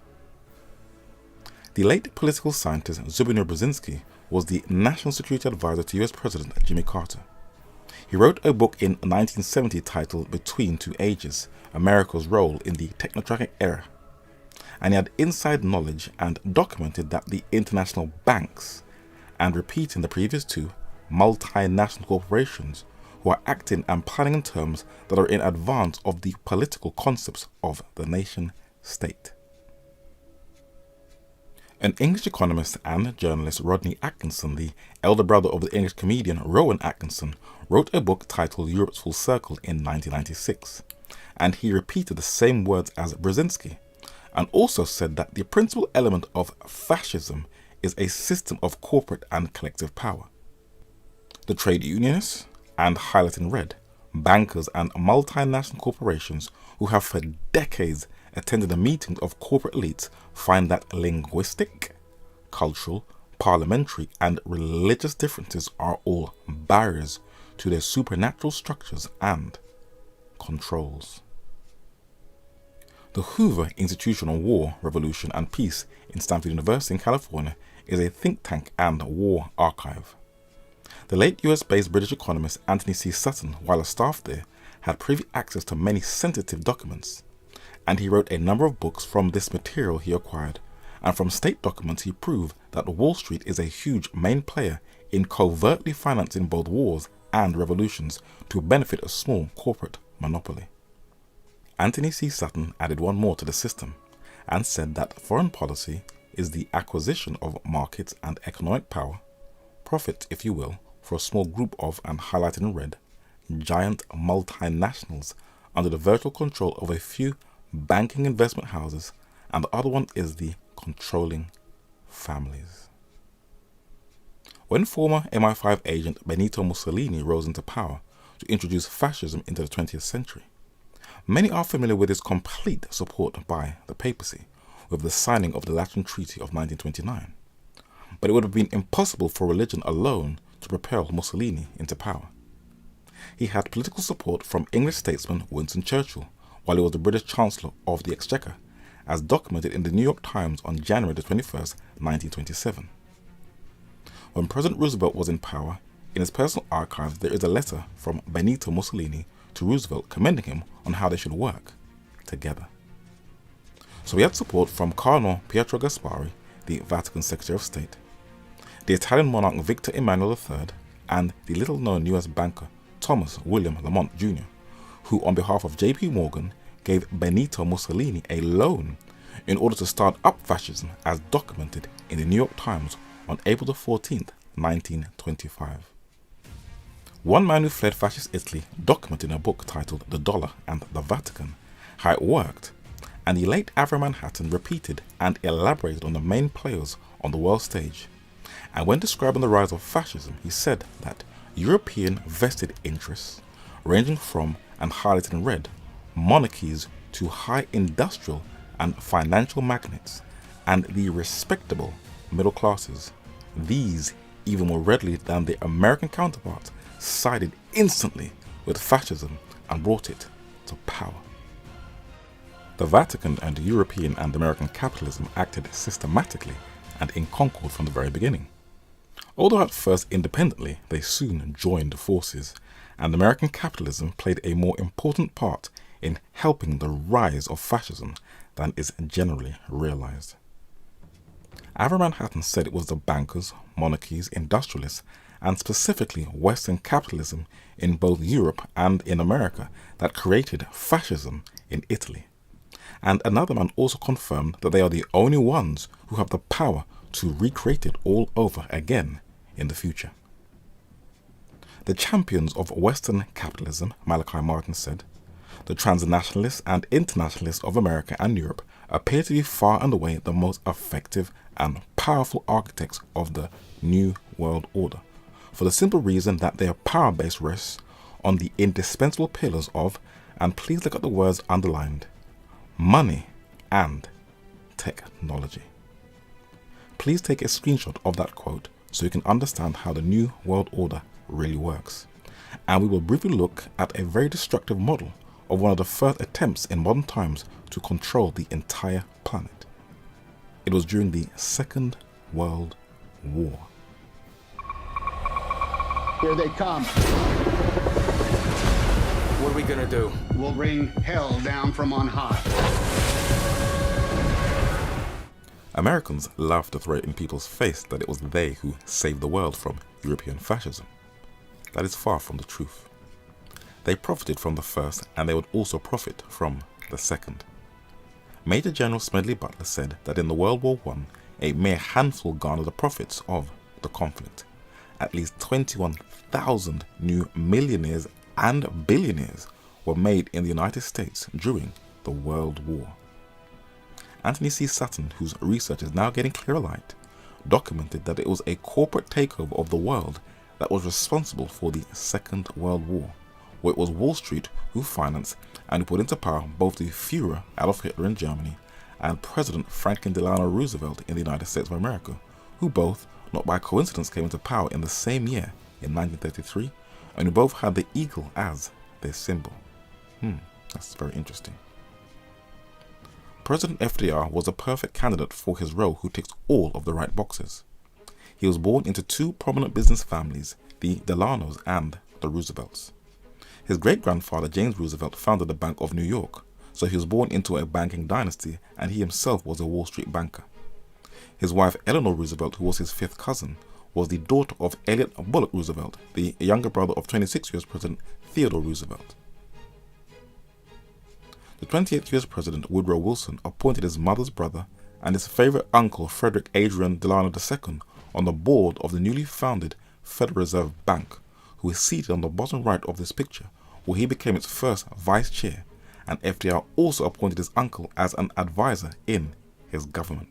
The late political scientist Zbigniew Brzezinski was the National Security Advisor to US President Jimmy Carter. He wrote a book in 1970 titled Between Two Ages, America's Role in the Technocratic Era, and he had inside knowledge and documented that the international banks, and repeating the previous two, multinational corporations, who are acting and planning in terms that are in advance of the political concepts of the nation state. An English economist and journalist, Rodney Atkinson, the elder brother of the English comedian Rowan Atkinson, wrote a book titled Europe's Full Circle in 1996, and he repeated the same words as Brzezinski, and also said that the principal element of fascism is a system of corporate and collective power. The trade unionists, and highlighted in red, bankers and multinational corporations who have for decades attended the meetings of corporate elites find that linguistic, cultural, parliamentary and religious differences are all barriers to their supernatural structures and controls. The Hoover Institution on War, Revolution and Peace in Stanford University in California is a think tank and war archive. The late US-based British economist Anthony C. Sutton, while a staff there, had privy access to many sensitive documents, and he wrote a number of books from this material he acquired, and from state documents he proved that Wall Street is a huge main player in covertly financing both wars and revolutions to benefit a small corporate monopoly. Anthony C. Sutton added one more to the system, and said that foreign policy is the acquisition of markets and economic power, profit if you will, for a small group of, and highlighted in red, giant multinationals under the virtual control of a few banking investment houses, and the other one is the controlling families. When former MI5 agent Benito Mussolini rose into power to introduce fascism into the 20th century, many are familiar with his complete support by the papacy with the signing of the Lateran Treaty of 1929. But it would have been impossible for religion alone to propel Mussolini into power. He had political support from English statesman Winston Churchill while he was the British Chancellor of the Exchequer, as documented in the New York Times on January 21st, 1927. When President Roosevelt was in power, in his personal archives there is a letter from Benito Mussolini to Roosevelt commending him on how they should work together. So he had support from Cardinal Pietro Gasparri, the Vatican Secretary of State, the Italian monarch Victor Emmanuel III, and the little-known US banker Thomas William Lamont Jr., who on behalf of J.P. Morgan gave Benito Mussolini a loan in order to start up fascism, as documented in the New York Times on April 14, 1925. One man who fled fascist Italy documented in a book titled The Dollar and the Vatican how it worked, and the late Avram Manhattan repeated and elaborated on the main players on the world stage. And when describing the rise of fascism, he said that European vested interests, ranging from, and highlighted in red, monarchies to high industrial and financial magnates, and the respectable middle classes, these, even more readily than their American counterparts, sided instantly with fascism and brought it to power. The Vatican and European and American capitalism acted systematically and in concord from the very beginning. Although at first independently, they soon joined forces, and American capitalism played a more important part in helping the rise of fascism than is generally realized. Avery Manhattan said it was the bankers, monarchies, industrialists, and specifically Western capitalism in both Europe and in America that created fascism in Italy. And another man also confirmed that they are the only ones who have the power to recreate it all over again in the future. The champions of Western capitalism, Malachi Martin said, the transnationalists and internationalists of America and Europe appear to be far and away the most effective and powerful architects of the New World Order, for the simple reason that their power base rests on the indispensable pillars of, and please look at the words underlined, money and technology. Please take a screenshot of that quote so you can understand how the New World Order really works. And we will briefly look at a very destructive model of one of the first attempts in modern times to control the entire planet. It was during the Second World War. Here they come. What are we gonna do? We'll bring hell down from on high. Americans love to throw it in people's face that it was they who saved the world from European fascism. That is far from the truth. They profited from the first, and they would also profit from the second. Major General Smedley Butler said that in the World War I, a mere handful garnered the profits of the conflict. At least 21,000 new millionaires and billionaires were made in the United States during the World War. Anthony C. Sutton, whose research is now getting clearer light, documented that it was a corporate takeover of the world that was responsible for the Second World War, where it was Wall Street who financed and who put into power both the Führer Adolf Hitler in Germany and President Franklin Delano Roosevelt in the United States of America, who both, not by coincidence, came into power in the same year in 1933, and who both had the eagle as their symbol. That's very interesting. President FDR was a perfect candidate for his role who ticks all of the right boxes. He was born into two prominent business families, the Delanos and the Roosevelts. His great-grandfather James Roosevelt founded the Bank of New York, so he was born into a banking dynasty, and he himself was a Wall Street banker. His wife Eleanor Roosevelt, who was his fifth cousin, was the daughter of Elliott Bullock Roosevelt, the younger brother of 26th U.S. President Theodore Roosevelt. The 28th U.S. President Woodrow Wilson appointed his mother's brother and his favorite uncle Frederick Adrian Delano II on the board of the newly founded Federal Reserve Bank, who is seated on the bottom right of this picture, where he became its first vice chair, and FDR also appointed his uncle as an advisor in his government.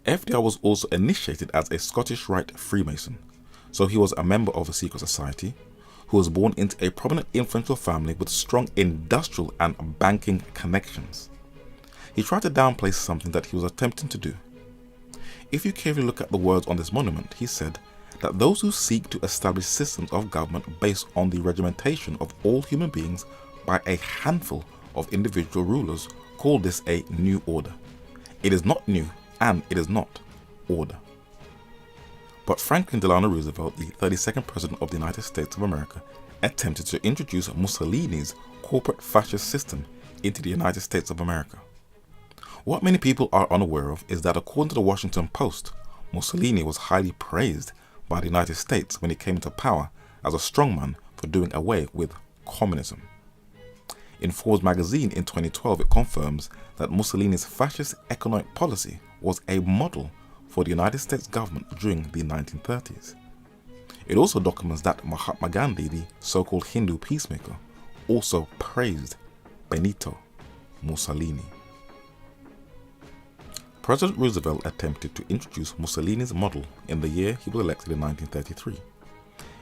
FDR was also initiated as a Scottish Rite Freemason, so he was a member of a secret society, who was born into a prominent influential family with strong industrial and banking connections. He tried to downplay something that he was attempting to do. If you carefully look at the words on this monument, he said that those who seek to establish systems of government based on the regimentation of all human beings by a handful of individual rulers call this a new order. It is not new, and it is not order. But Franklin Delano Roosevelt, the 32nd President of the United States of America, attempted to introduce Mussolini's corporate fascist system into the United States of America. What many people are unaware of is that according to the Washington Post, Mussolini was highly praised by the United States when he came into power as a strongman for doing away with communism. In Forbes magazine in 2012, it confirms that Mussolini's fascist economic policy was a model for the United States government during the 1930s. It also documents that Mahatma Gandhi, the so-called Hindu peacemaker, also praised Benito Mussolini. President Roosevelt attempted to introduce Mussolini's model in the year he was elected in 1933.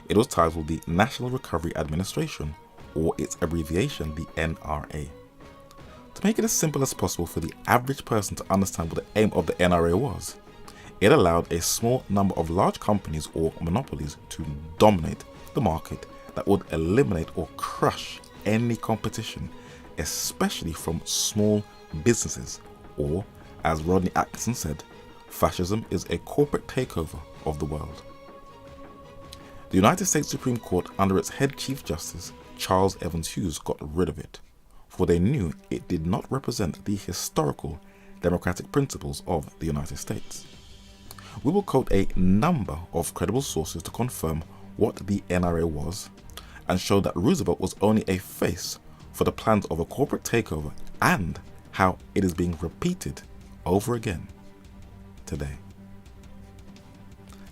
It was titled the National Recovery Administration, or its abbreviation, the NRA. To make it as simple as possible for the average person to understand what the aim of the NRA was, it allowed a small number of large companies or monopolies to dominate the market that would eliminate or crush any competition, especially from small businesses, or, as Rodney Atkinson said, fascism is a corporate takeover of the world. The United States Supreme Court, under its head Chief Justice, Charles Evans Hughes, got rid of it, for they knew it did not represent the historical democratic principles of the United States. We will quote a number of credible sources to confirm what the NRA was and show that Roosevelt was only a face for the plans of a corporate takeover and how it is being repeated over again today.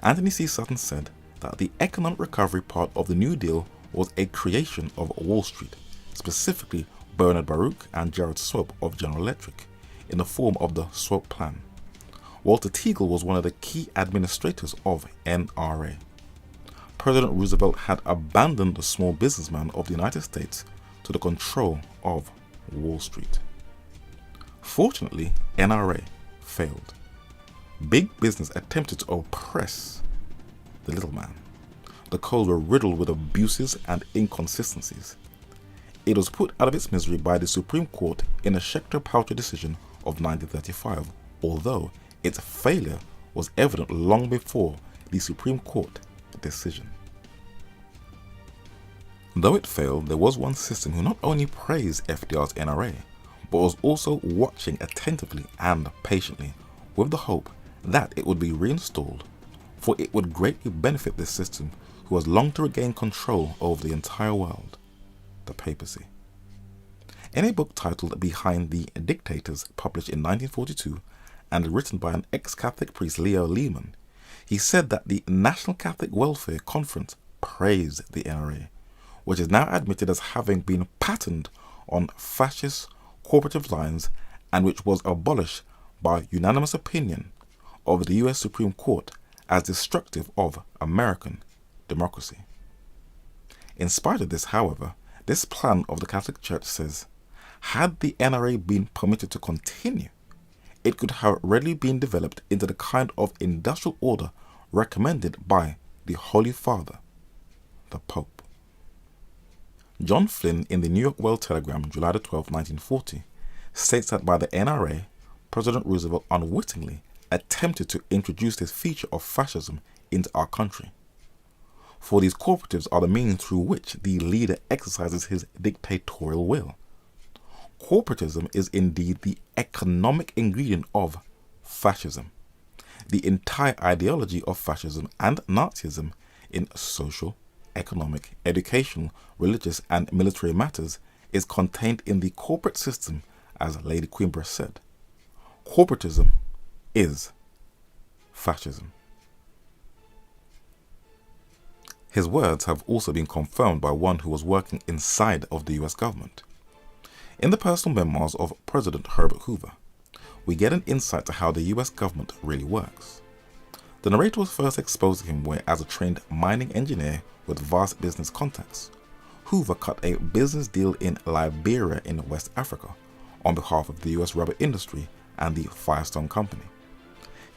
Anthony C. Sutton said that the economic recovery part of the New Deal was a creation of Wall Street, specifically Bernard Baruch and Gerald Swope of General Electric, in the form of the Swope Plan. Walter Teagle was one of the key administrators of NRA. President Roosevelt had abandoned the small businessman of the United States to the control of Wall Street. Fortunately, NRA failed. Big business attempted to oppress the little man. The codes were riddled with abuses and inconsistencies. It was put out of its misery by the Supreme Court in a Schechter-Poucher decision of 1935, although its failure was evident long before the Supreme Court decision. Though it failed, there was one system who not only praised FDR's NRA, but was also watching attentively and patiently with the hope that it would be reinstalled, for it would greatly benefit this system who has longed to regain control over the entire world, the papacy. In a book titled Behind the Dictators, published in 1942 and written by an ex-Catholic priest, Leo Lehman, he said that the National Catholic Welfare Conference praised the NRA, which is now admitted as having been patterned on fascist corporative lines and which was abolished by unanimous opinion of the US Supreme Court as destructive of American democracy. In spite of this, however, this plan of the Catholic Church says, had the NRA been permitted to continue, it could have readily been developed into the kind of industrial order recommended by the Holy Father, the Pope. John Flynn in the New York World Telegram, July 12, 1940, states that by the NRA, President Roosevelt unwittingly attempted to introduce this feature of fascism into our country. For these cooperatives are the means through which the leader exercises his dictatorial will. Corporatism is indeed the economic ingredient of fascism. The entire ideology of fascism and Nazism in social, economic, educational, religious, and military matters is contained in the corporate system, as Lady Queenborough said. Corporatism is fascism. His words have also been confirmed by one who was working inside of the US government. In the personal memoirs of President Herbert Hoover, we get an insight to how the US government really works. The narrator was first exposed to him where, as a trained mining engineer with vast business contacts, Hoover cut a business deal in Liberia in West Africa on behalf of the US rubber industry and the Firestone Company.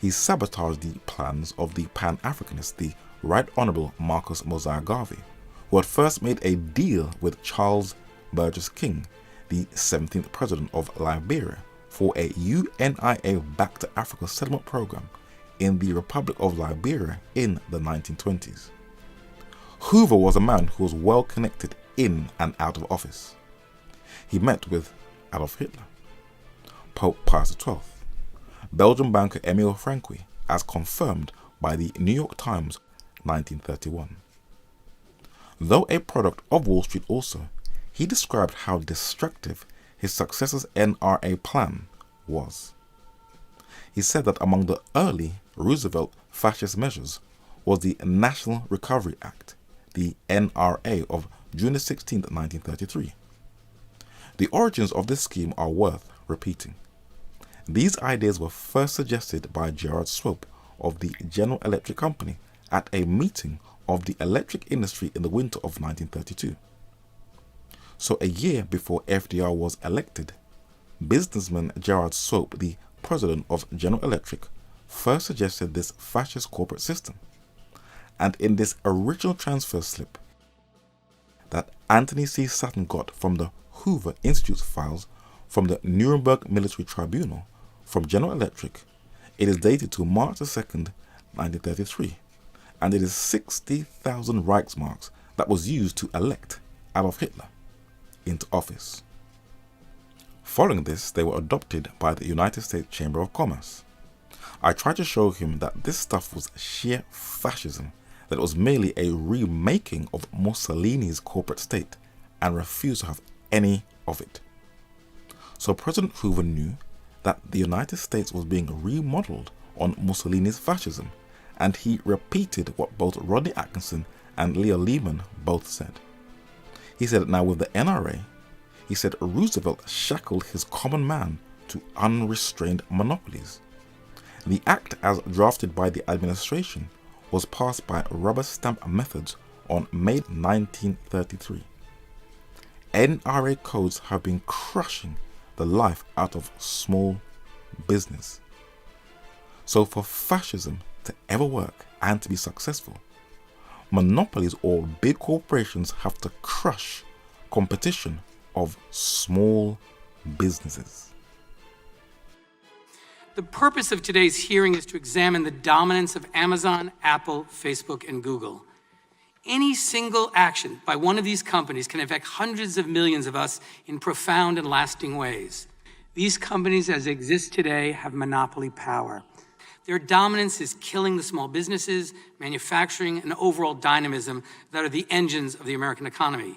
He sabotaged the plans of the Pan-Africanist, the Right Honourable Marcus Mosiah Garvey, who had first made a deal with Charles Burgess King, the 17th president of Liberia, for a UNIA Back to Africa settlement program in the Republic of Liberia in the 1920s. Hoover was a man who was well connected in and out of office. He met with Adolf Hitler, Pope Pius XII, Belgian banker Emile Franqui, as confirmed by the New York Times 1931. Though a product of Wall Street also, he described how destructive his successor's NRA plan was. He said that among the early Roosevelt fascist measures was the National Recovery Act, the NRA of June 16, 1933. The origins of this scheme are worth repeating. These ideas were first suggested by Gerald Swope of the General Electric Company at a meeting of the electric industry in the winter of 1932. So a year before FDR was elected, businessman Gerald Swope, the president of General Electric, first suggested this fascist corporate system. And in this original transfer slip, that Anthony C. Sutton got from the Hoover Institute's files, from the Nuremberg Military Tribunal, from General Electric. It is dated to March 2nd, 1933, and it is 60,000 Reichsmarks that was used to elect Adolf Hitler into office. Following this, they were adopted by the United States Chamber of Commerce. I tried to show him that this stuff was sheer fascism, that it was merely a remaking of Mussolini's corporate state, and refused to have any of it. So President Hoover knew that the United States was being remodeled on Mussolini's fascism, and he repeated what both Rodney Atkinson and Leo Lehman both said. He said that now with the NRA, he said Roosevelt shackled his common man to unrestrained monopolies. The act as drafted by the administration was passed by rubber stamp methods on May 1933. NRA codes have been crushing the life out of small business. So for fascism to ever work and to be successful, monopolies or big corporations have to crush competition of small businesses. The purpose of today's hearing is to examine the dominance of Amazon, Apple, Facebook, and Google. Any single action by one of these companies can affect hundreds of millions of us in profound and lasting ways. These companies, as they exist today, have monopoly power. Their dominance is killing the small businesses, manufacturing, and overall dynamism that are the engines of the American economy.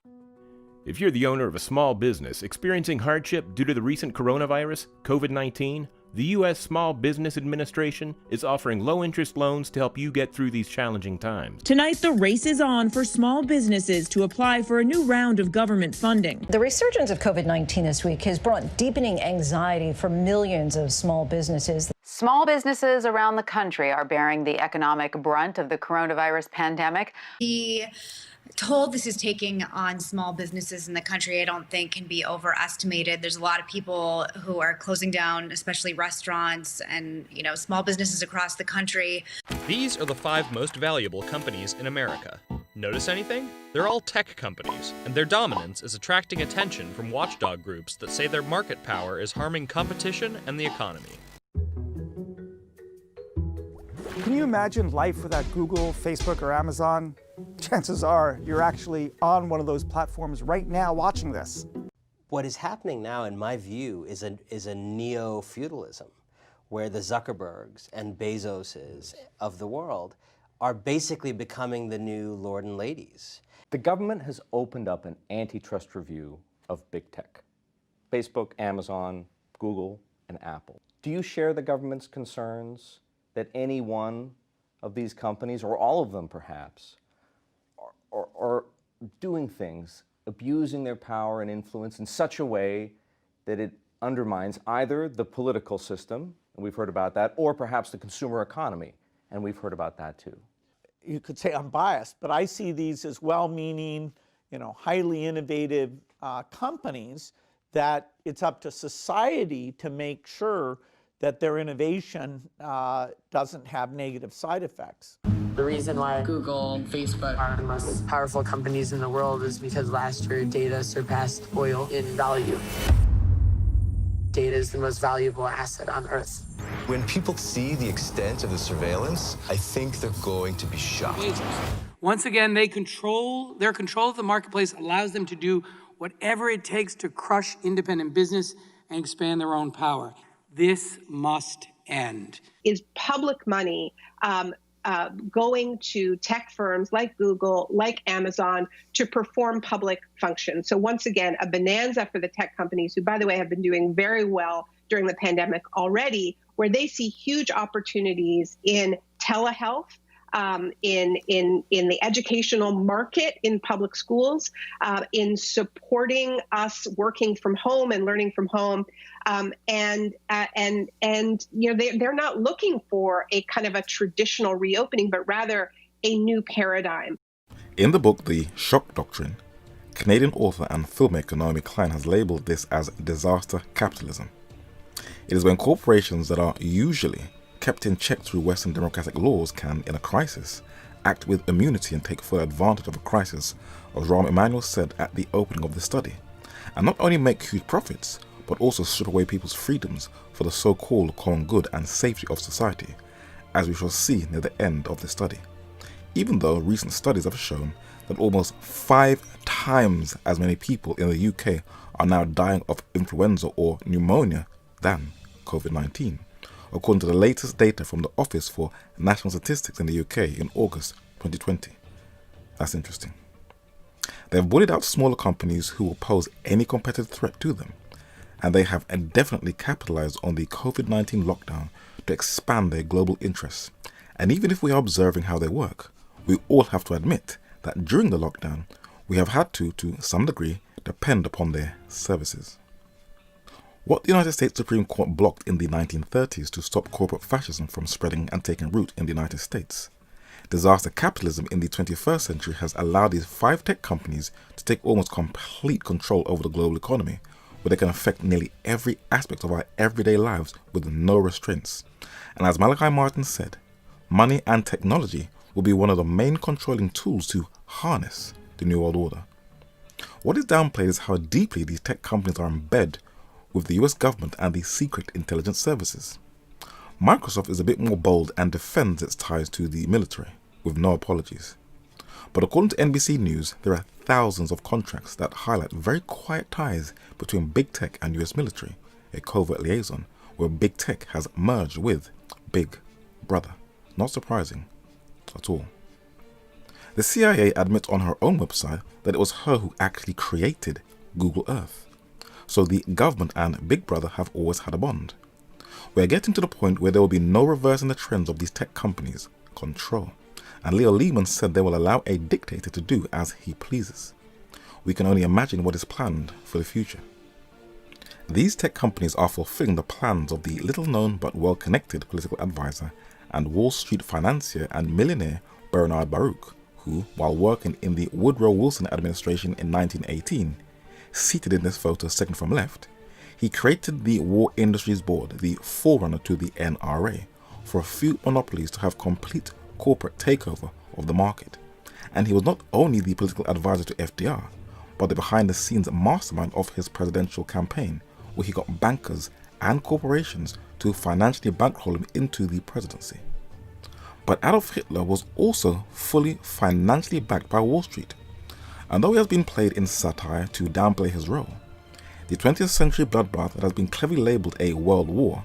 If you're the owner of a small business experiencing hardship due to the recent coronavirus, COVID-19, the U.S. Small Business Administration is offering low-interest loans to help you get through these challenging times. Tonight, the race is on for small businesses to apply for a new round of government funding. The resurgence of COVID-19 this week has brought deepening anxiety for millions of small businesses. Small businesses around the country are bearing the economic brunt of the coronavirus pandemic. The toll this is taking on small businesses in the country, I don't think can be overestimated. There's a lot of people who are closing down, especially restaurants and, small businesses across the country. These are the 5 most valuable companies in America. Notice anything? They're all tech companies, and their dominance is attracting attention from watchdog groups that say their market power is harming competition and the economy. Can you imagine life without Google, Facebook, or Amazon? Chances are you're actually on one of those platforms right now watching this. What is happening now, in my view, is a neo-feudalism, where the Zuckerbergs and Bezoses of the world are basically becoming the new lord and ladies. The government has opened up an antitrust review of big tech. Facebook, Amazon, Google, and Apple. Do you share the government's concerns that any one of these companies, or all of them perhaps, are doing things, abusing their power and influence in such a way that it undermines either the political system, and we've heard about that, or perhaps the consumer economy, and we've heard about that too? You could say I'm biased, but I see these as well-meaning, highly innovative companies that it's up to society to make sure that their innovation doesn't have negative side effects. The reason why Google and Facebook are the most powerful companies in the world is because last year data surpassed oil in value. Data is the most valuable asset on Earth. When people see the extent of the surveillance, I think they're going to be shocked. Once again, their control of the marketplace allows them to do whatever it takes to crush independent business and expand their own power. This must end. Is public money going to tech firms like Google, like Amazon, to perform public functions? So once again, a bonanza for the tech companies, who, by the way, have been doing very well during the pandemic already, where they see huge opportunities in telehealth, in the educational market, in public schools, in supporting us working from home and learning from home, they're not looking for a kind of a traditional reopening, but rather a new paradigm. In the book, The Shock Doctrine, Canadian author and filmmaker Naomi Klein has labeled this as disaster capitalism. It is when corporations that are usually kept in check through Western democratic laws can, in a crisis, act with immunity and take full advantage of a crisis, as Rahm Emanuel said at the opening of the study, and not only make huge profits, but also strip away people's freedoms for the so-called common good and safety of society, as we shall see near the end of the study. Even though recent studies have shown that almost 5 times as many people in the UK are now dying of influenza or pneumonia than COVID-19, according to the latest data from the Office for National Statistics in the UK in August 2020. That's interesting. They've bullied out smaller companies who will pose any competitive threat to them, and they have definitely capitalized on the COVID-19 lockdown to expand their global interests. And even if we are observing how they work, we all have to admit that during the lockdown, we have had to some degree, depend upon their services. What the United States Supreme Court blocked in the 1930s to stop corporate fascism from spreading and taking root in the United States, disaster capitalism in the 21st century has allowed these 5 tech companies to take almost complete control over the global economy, where they can affect nearly every aspect of our everyday lives with no restraints. And as Malachi Martin said, money and technology will be one of the main controlling tools to harness the New World Order. What is downplayed is how deeply these tech companies are embedded with the US government and the secret intelligence services. Microsoft is a bit more bold and defends its ties to the military, with no apologies. But according to NBC News, there are thousands of contracts that highlight very quiet ties between big tech and US military, a covert liaison where big tech has merged with Big Brother. Not surprising at all. The CIA admits on her own website that it was her who actually created Google Earth. So the government and Big Brother have always had a bond. We're getting to the point where there will be no reversing the trends of these tech companies' control. And Leo Lehman said they will allow a dictator to do as he pleases. We can only imagine what is planned for the future. These tech companies are fulfilling the plans of the little-known but well-connected political advisor and Wall Street financier and millionaire Bernard Baruch, who, while working in the Woodrow Wilson administration in 1918, seated in this photo second from left, he created the War Industries Board, the forerunner to the NRA, for a few monopolies to have complete corporate takeover of the market. And he was not only the political advisor to FDR, but the behind-the-scenes mastermind of his presidential campaign, where he got bankers and corporations to financially bankroll him into the presidency. But Adolf Hitler was also fully financially backed by Wall Street. And though he has been played in satire to downplay his role, the 20th century bloodbath that has been cleverly labelled a world war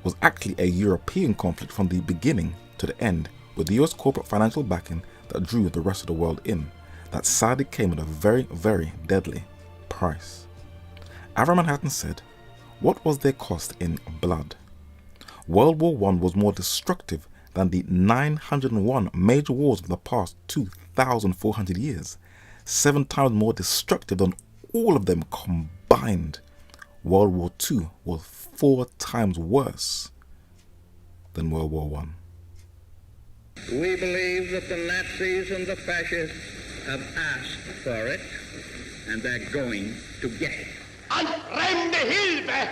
was actually a European conflict from the beginning to the end, with the US corporate financial backing that drew the rest of the world in, that sadly came at a very, very deadly price. Avram Manhattan said, "What was their cost in blood? World War I was more destructive than the 901 major wars of the past 2,400 years, 7 times more destructive than all of them combined. World War II was 4 times worse than World War I." We believe that the Nazis and the fascists have asked for it, and they're going to get it. An fremde Hilfe!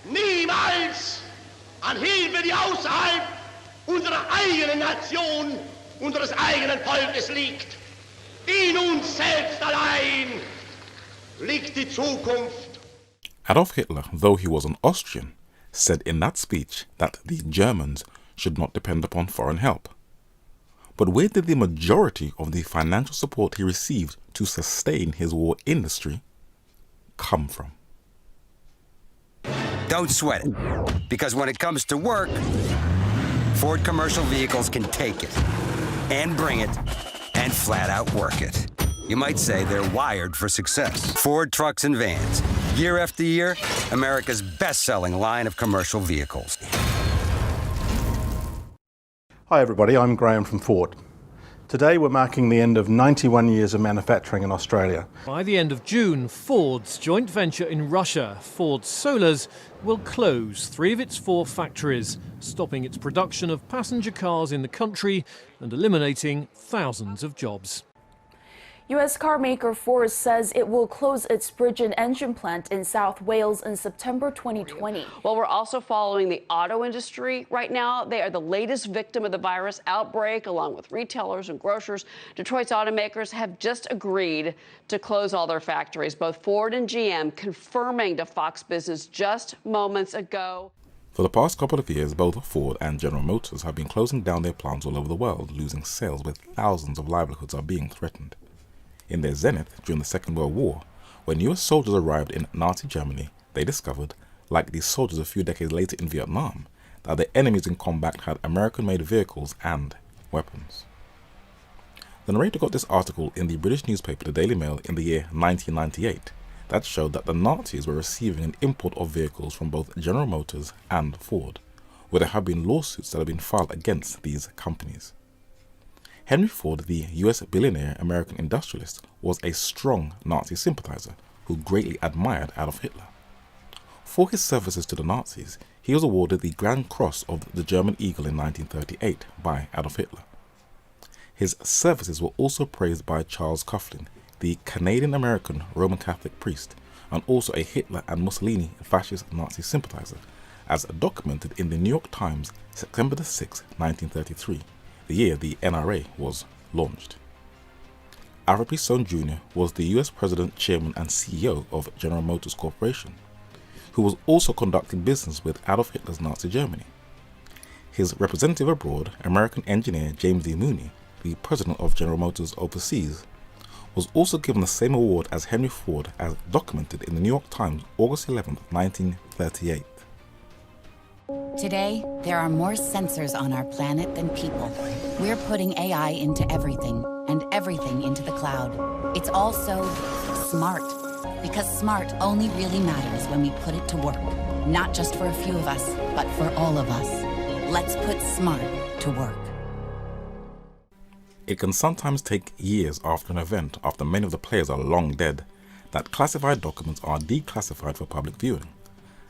Niemals! An Hilfe, die außerhalb unserer eigenen Nation, unseres eigenen Volkes liegt. In uns selbst allein liegt die Zukunft. Adolf Hitler, though he was an Austrian, said in that speech that the Germans should not depend upon foreign help. But where did the majority of the financial support he received to sustain his war industry come from? Don't sweat it, because when it comes to work, Ford Commercial Vehicles can take it and bring it and flat out work it. You might say they're wired for success. Ford Trucks and Vans, year after year, America's best-selling line of commercial vehicles. Hi everybody, I'm Graham from Ford. Today we're marking the end of 91 years of manufacturing in Australia. By the end of June, Ford's joint venture in Russia, Ford Solars, will close 3 of its 4 factories, stopping its production of passenger cars in the country and eliminating thousands of jobs. U.S. carmaker Ford says it will close its Bridgend engine plant in South Wales in September 2020. Well, we're also following the auto industry right now. They are the latest victim of the virus outbreak, along with retailers and grocers. Detroit's automakers have just agreed to close all their factories, both Ford and GM confirming to Fox Business just moments ago. For the past couple of years, both Ford and General Motors have been closing down their plants all over the world, losing sales where thousands of livelihoods are being threatened. In their zenith during the Second World War, when US soldiers arrived in Nazi Germany, they discovered, like these soldiers a few decades later in Vietnam, that their enemies in combat had American-made vehicles and weapons. The narrator got this article in the British newspaper The Daily Mail in the year 1998 that showed that the Nazis were receiving an import of vehicles from both General Motors and Ford, where there have been lawsuits that have been filed against these companies. Henry Ford, the US billionaire American industrialist, was a strong Nazi sympathizer who greatly admired Adolf Hitler. For his services to the Nazis, he was awarded the Grand Cross of the German Eagle in 1938 by Adolf Hitler. His services were also praised by Charles Coughlin, the Canadian-American Roman Catholic priest, and also a Hitler and Mussolini fascist Nazi sympathizer, as documented in the New York Times September 6, 1933. The year the NRA was launched. Alfred P. Stone Jr. was the US President, Chairman and CEO of General Motors Corporation, who was also conducting business with Adolf Hitler's Nazi Germany. His representative abroad, American engineer James D. Mooney, the President of General Motors Overseas, was also given the same award as Henry Ford, as documented in the New York Times August 11, 1938. Today, there are more sensors on our planet than people. We're putting AI into everything, and everything into the cloud. It's all so smart, because smart only really matters when we put it to work. Not just for a few of us, but for all of us. Let's put smart to work. It can sometimes take years after an event, after many of the players are long dead, that classified documents are declassified for public viewing.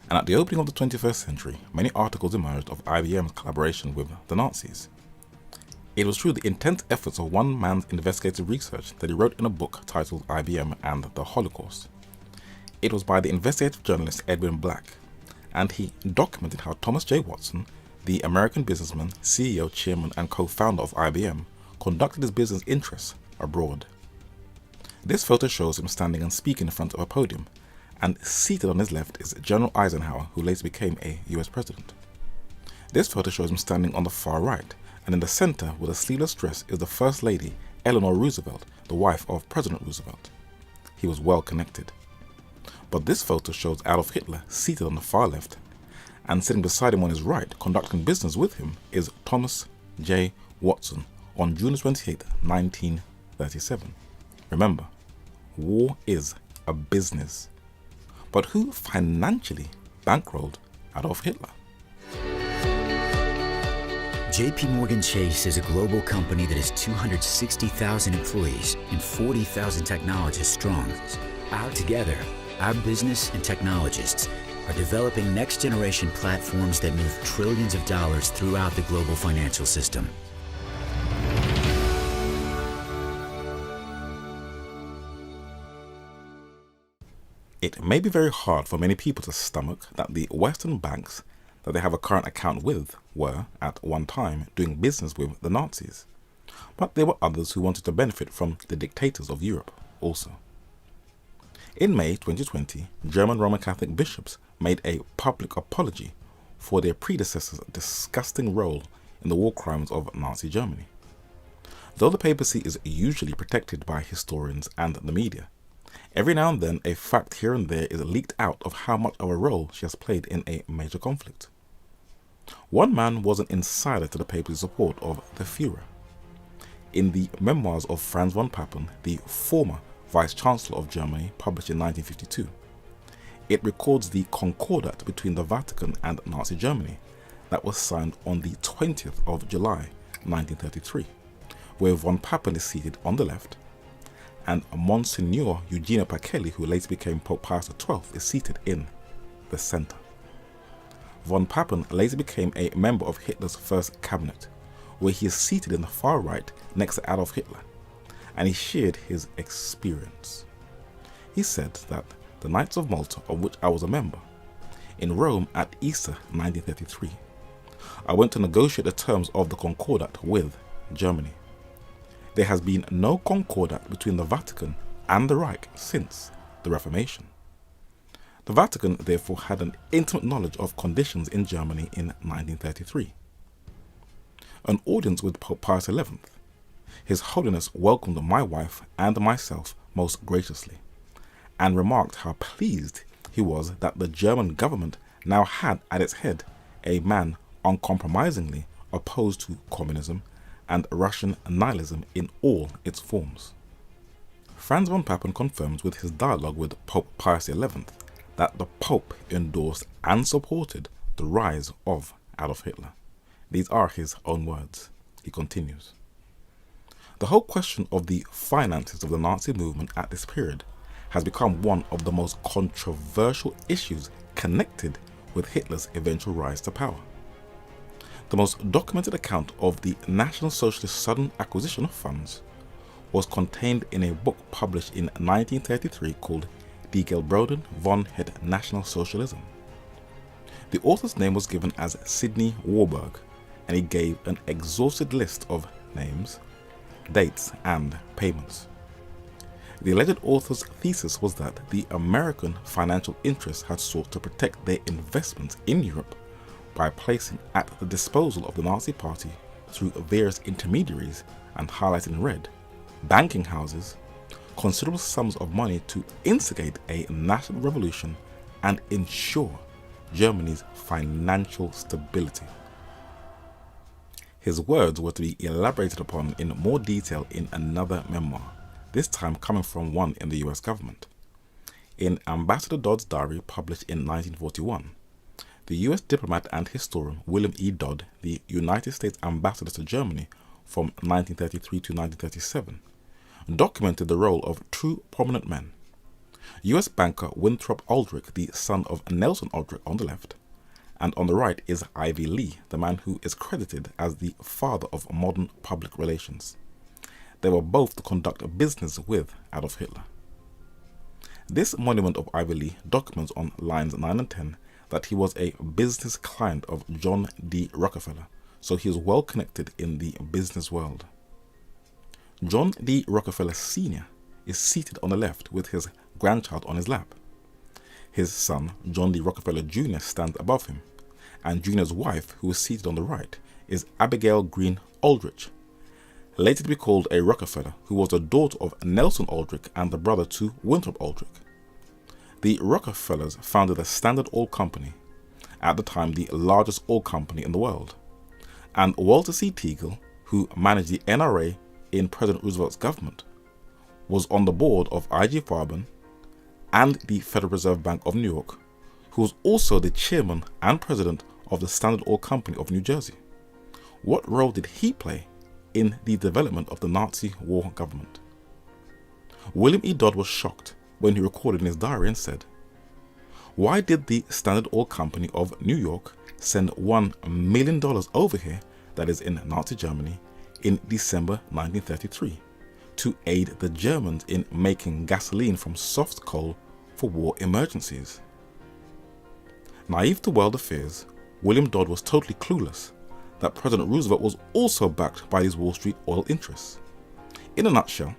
And at the opening of the 21st century, many articles emerged of IBM's collaboration with the Nazis. It was through the intense efforts of one man's investigative research that he wrote in a book titled IBM and the Holocaust. It was by the investigative journalist Edwin Black, and he documented how Thomas J. Watson, the American businessman, CEO, chairman, and co-founder of IBM, conducted his business interests abroad. This photo shows him standing and speaking in front of a podium, and seated on his left is General Eisenhower, who later became a US president. This photo shows him standing on the far right, and in the center with a sleeveless dress is the First Lady, Eleanor Roosevelt, the wife of President Roosevelt. He was well connected. But this photo shows Adolf Hitler seated on the far left, and sitting beside him on his right, conducting business with him, is Thomas J. Watson on June 28, 1937. Remember, war is a business. But who financially bankrolled Adolf Hitler? JP Morgan Chase is a global company that has 260,000 employees and 40,000 technologists strong. Together, our business and technologists are developing next-generation platforms that move trillions of dollars throughout the global financial system. It may be very hard for many people to stomach that the Western banks that they have a current account with were, at one time, doing business with the Nazis. But there were others who wanted to benefit from the dictators of Europe also. In May 2020, German Roman Catholic bishops made a public apology for their predecessors' disgusting role in the war crimes of Nazi Germany. Though the papacy is usually protected by historians and the media, every now and then a fact here and there is leaked out of how much of a role she has played in a major conflict. One man was an insider to the papacy's support of the Führer. In the memoirs of Franz von Papen, the former Vice-Chancellor of Germany, published in 1952, it records the Concordat between the Vatican and Nazi Germany that was signed on the 20th of July 1933, where von Papen is seated on the left, and Monsignor Eugenio Pacelli, who later became Pope Pius XII, is seated in the center. Von Papen later became a member of Hitler's first cabinet, where he is seated in the far right next to Adolf Hitler, and he shared his experience. He said that the Knights of Malta, of which I was a member, in Rome at Easter 1933, I went to negotiate the terms of the Concordat with Germany. There has been no Concordat between the Vatican and the Reich since the Reformation. The Vatican therefore had an intimate knowledge of conditions in Germany in 1933. An audience with Pope Pius XI, His Holiness welcomed my wife and myself most graciously, and remarked how pleased he was that the German government now had at its head a man uncompromisingly opposed to communism and Russian nihilism in all its forms. Franz von Papen confirms with his dialogue with Pope Pius XI that the Pope endorsed and supported the rise of Adolf Hitler. These are his own words. He continues, "The whole question of the finances of the Nazi movement at this period has become one of the most controversial issues connected with Hitler's eventual rise to power. The most documented account of the National Socialist sudden acquisition of funds was contained in a book published in 1933 called Die Gelbroden von het National Socialism. The author's name was given as Sidney Warburg, and he gave an exhaustive list of names, dates, and payments. The alleged author's thesis was that the American financial interests had sought to protect their investments in Europe by placing at the disposal of the Nazi Party through various intermediaries, and highlighted in red, banking houses, considerable sums of money to instigate a national revolution and ensure Germany's financial stability." His words were to be elaborated upon in more detail in another memoir, this time coming from one in the US government. In Ambassador Dodd's diary published in 1941, the US diplomat and historian William E. Dodd, the United States ambassador to Germany from 1933 to 1937, documented the role of two prominent men. US banker Winthrop Aldrich, the son of Nelson Aldrich, on the left, and on the right is Ivy Lee, the man who is credited as the father of modern public relations. They were both to conduct business with Adolf Hitler. This monument of Ivy Lee documents on lines 9 and 10 that he was a business client of John D. Rockefeller, so he is well connected in the business world. John D. Rockefeller Sr. is seated on the left with his grandchild on his lap. His son, John D. Rockefeller Jr., stands above him, and Jr.'s wife, who is seated on the right, is Abigail Green Aldrich, later to be called a Rockefeller, who was the daughter of Nelson Aldrich and the brother to Winthrop Aldrich. The Rockefellers founded the Standard Oil Company, at the time the largest oil company in the world, and Walter C. Teagle, who managed the NRA in President Roosevelt's government, was on the board of I.G. Farben and the Federal Reserve Bank of New York, who was also the chairman and president of the Standard Oil Company of New Jersey. What role did he play in the development of the Nazi war government? William E. Dodd was shocked when he recorded in his diary and said, "Why did the Standard Oil Company of New York send $1 million over here, that is in Nazi Germany, in December 1933, to aid the Germans in making gasoline from soft coal for war emergencies?" Naive to world affairs, William Dodd was totally clueless that President Roosevelt was also backed by these Wall Street oil interests. In a nutshell,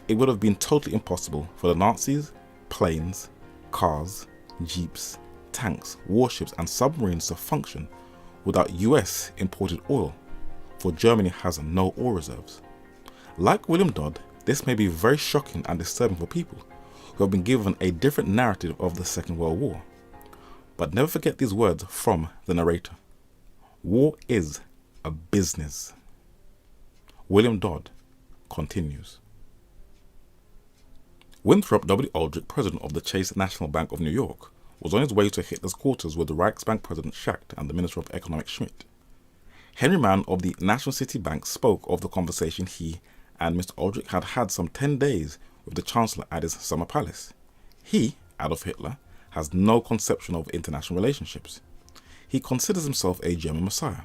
it would have been totally impossible for the Nazis, planes, cars, jeeps, tanks, warships and submarines to function without US imported oil, for Germany has no oil reserves. Like William Dodd, this may be very shocking and disturbing for people who have been given a different narrative of the Second World War. But never forget these words from the narrator. War is a business. William Dodd continues. Winthrop W. Aldrich, president of the Chase National Bank of New York, was on his way to Hitler's quarters with the Reichsbank president Schacht and the Minister of Economics Schmidt. Henry Mann of the National City Bank spoke of the conversation he and Mr. Aldrich had had some 10 days with the Chancellor at his summer palace. He, Adolf Hitler, has no conception of international relationships. He considers himself a German messiah,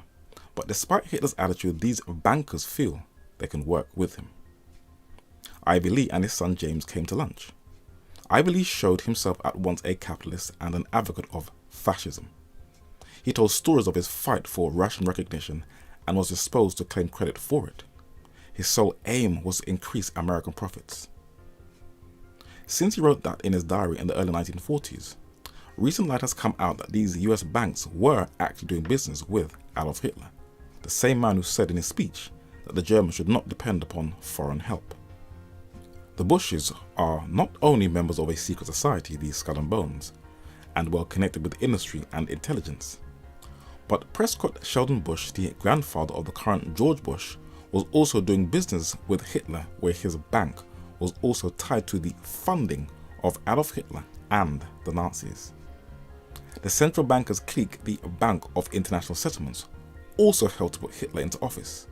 but despite Hitler's attitude, these bankers feel they can work with him. Ivy Lee and his son James came to lunch. Ivy Lee showed himself at once a capitalist and an advocate of fascism. He told stories of his fight for Russian recognition and was disposed to claim credit for it. His sole aim was to increase American profits. Since he wrote that in his diary in the early 1940s, recent light has come out that these US banks were actually doing business with Adolf Hitler, the same man who said in his speech that the Germans should not depend upon foreign help. The Bushes are not only members of a secret society, the Skull and Bones, and well connected with industry and intelligence, but Prescott Sheldon Bush, the grandfather of the current George Bush, was also doing business with Hitler, where his bank was also tied to the funding of Adolf Hitler and the Nazis. The central bankers clique, the Bank of International Settlements, also helped to put Hitler into office,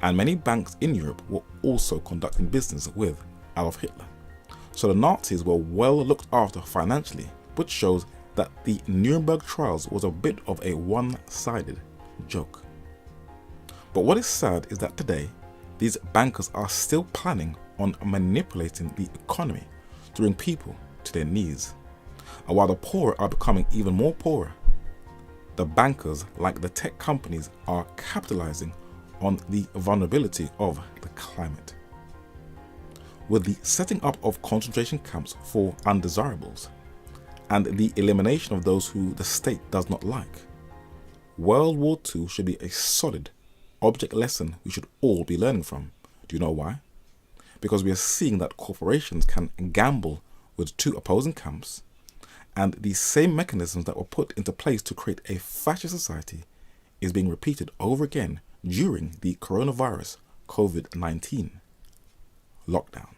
and many banks in Europe were also conducting business with Adolf Hitler. So the Nazis were well looked after financially, which shows that the Nuremberg trials was a bit of a one-sided joke. But what is sad is that today, these bankers are still planning on manipulating the economy to bring people to their knees. And while the poor are becoming even more poorer, the bankers, like the tech companies, are capitalizing on the vulnerability of the climate. With the setting up of concentration camps for undesirables and the elimination of those who the state does not like, World War II should be a solid object lesson we should all be learning from. Do you know why? Because we are seeing that corporations can gamble with two opposing camps, and the same mechanisms that were put into place to create a fascist society is being repeated over again during the coronavirus COVID-19 lockdown.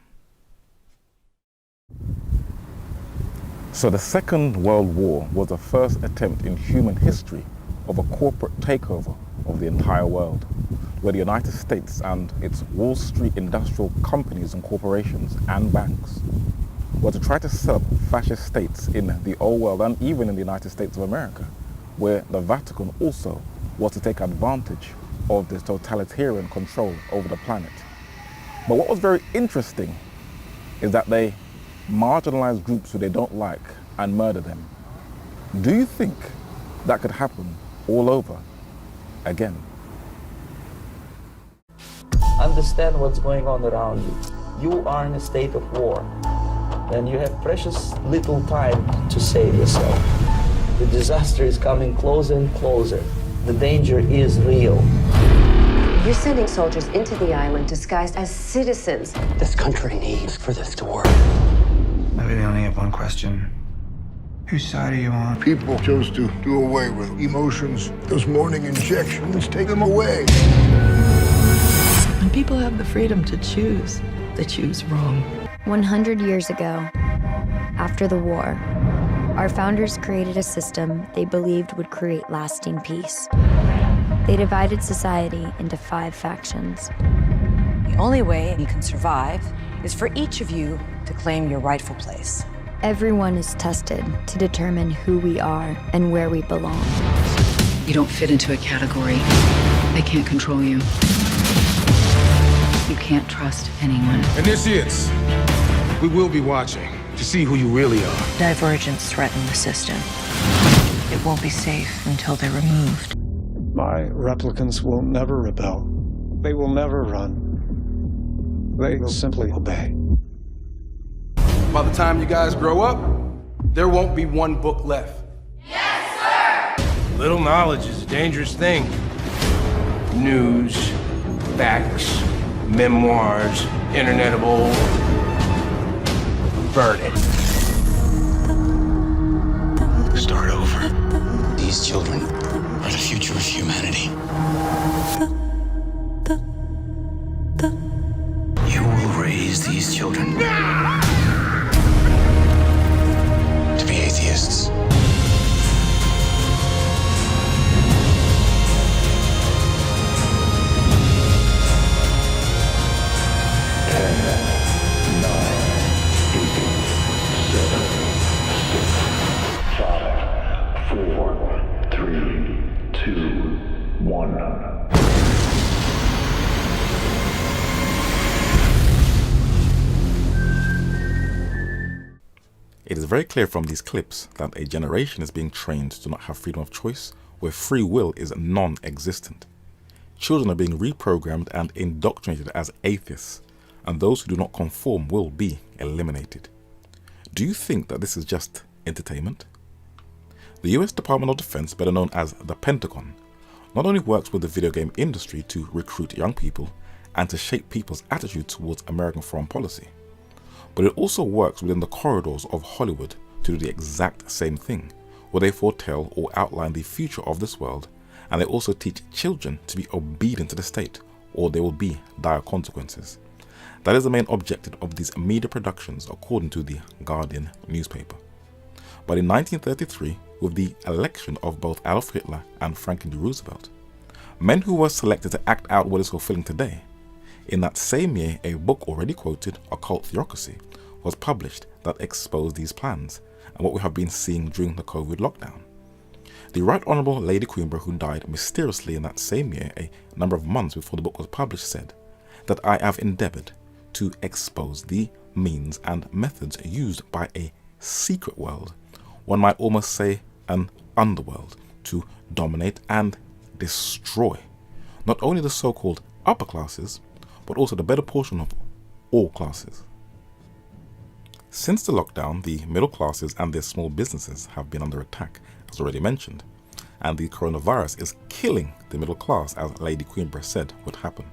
So the Second World War was the first attempt in human history of a corporate takeover of the entire world, where the United States and its Wall Street industrial companies and corporations and banks were to try to set up fascist states in the old world and even in the United States of America, where the Vatican also was to take advantage of this totalitarian control over the planet. But what was very interesting is that they marginalize groups who they don't like and murder them. Do you think that could happen all over again? Understand what's going on around you. You are in a state of war, and you have precious little time to save yourself. The disaster is coming closer and closer. The danger is real. You're sending soldiers into the island disguised as citizens. This country needs for this to work. I really only have one question. Whose side are you on? People chose to do away with emotions. Those morning injections take them away. When people have the freedom to choose, they choose wrong. 100 years ago, after the war, our founders created a system they believed would create lasting peace. They divided society into 5 factions. The only way you can survive is for each of you to claim your rightful place. Everyone is tested to determine who we are and where we belong. You don't fit into a category. They can't control you. You can't trust anyone. Initiates, we will be watching to see who you really are. Divergence threaten the system. It won't be safe until they're removed. My replicants will never rebel. They will never run. They will simply obey. By the time you guys grow up, there won't be one book left. Yes, sir! Little knowledge is a dangerous thing. News, facts, memoirs, internetable. Burn it. Start over. These children are the future of humanity. You will raise these children to be atheists. It is very clear from these clips that a generation is being trained to not have freedom of choice, where free will is non-existent. Children are being reprogrammed and indoctrinated as atheists, and those who do not conform will be eliminated. Do you think that this is just entertainment? The US Department of Defense, better known as the Pentagon, not only works with the video game industry to recruit young people and to shape people's attitude towards American foreign policy, but it also works within the corridors of Hollywood to do the exact same thing, where they foretell or outline the future of this world, and they also teach children to be obedient to the state, or there will be dire consequences. That is the main objective of these media productions, according to the Guardian newspaper. But in 1933, with the election of both Adolf Hitler and Franklin D. Roosevelt, men who were selected to act out what is fulfilling today, in that same year a book already quoted, Occult Theocracy, was published that exposed these plans and what we have been seeing during the COVID lockdown. The Right Honourable Lady Queenborough, who died mysteriously in that same year, a number of months before the book was published, said that I have endeavoured to expose the means and methods used by a secret world, one might almost say an underworld, to dominate and destroy not only the so-called upper classes, but also the better portion of all classes. Since the lockdown, the middle classes and their small businesses have been under attack, as already mentioned, and the coronavirus is killing the middle class, as Lady Queenborough said would happen,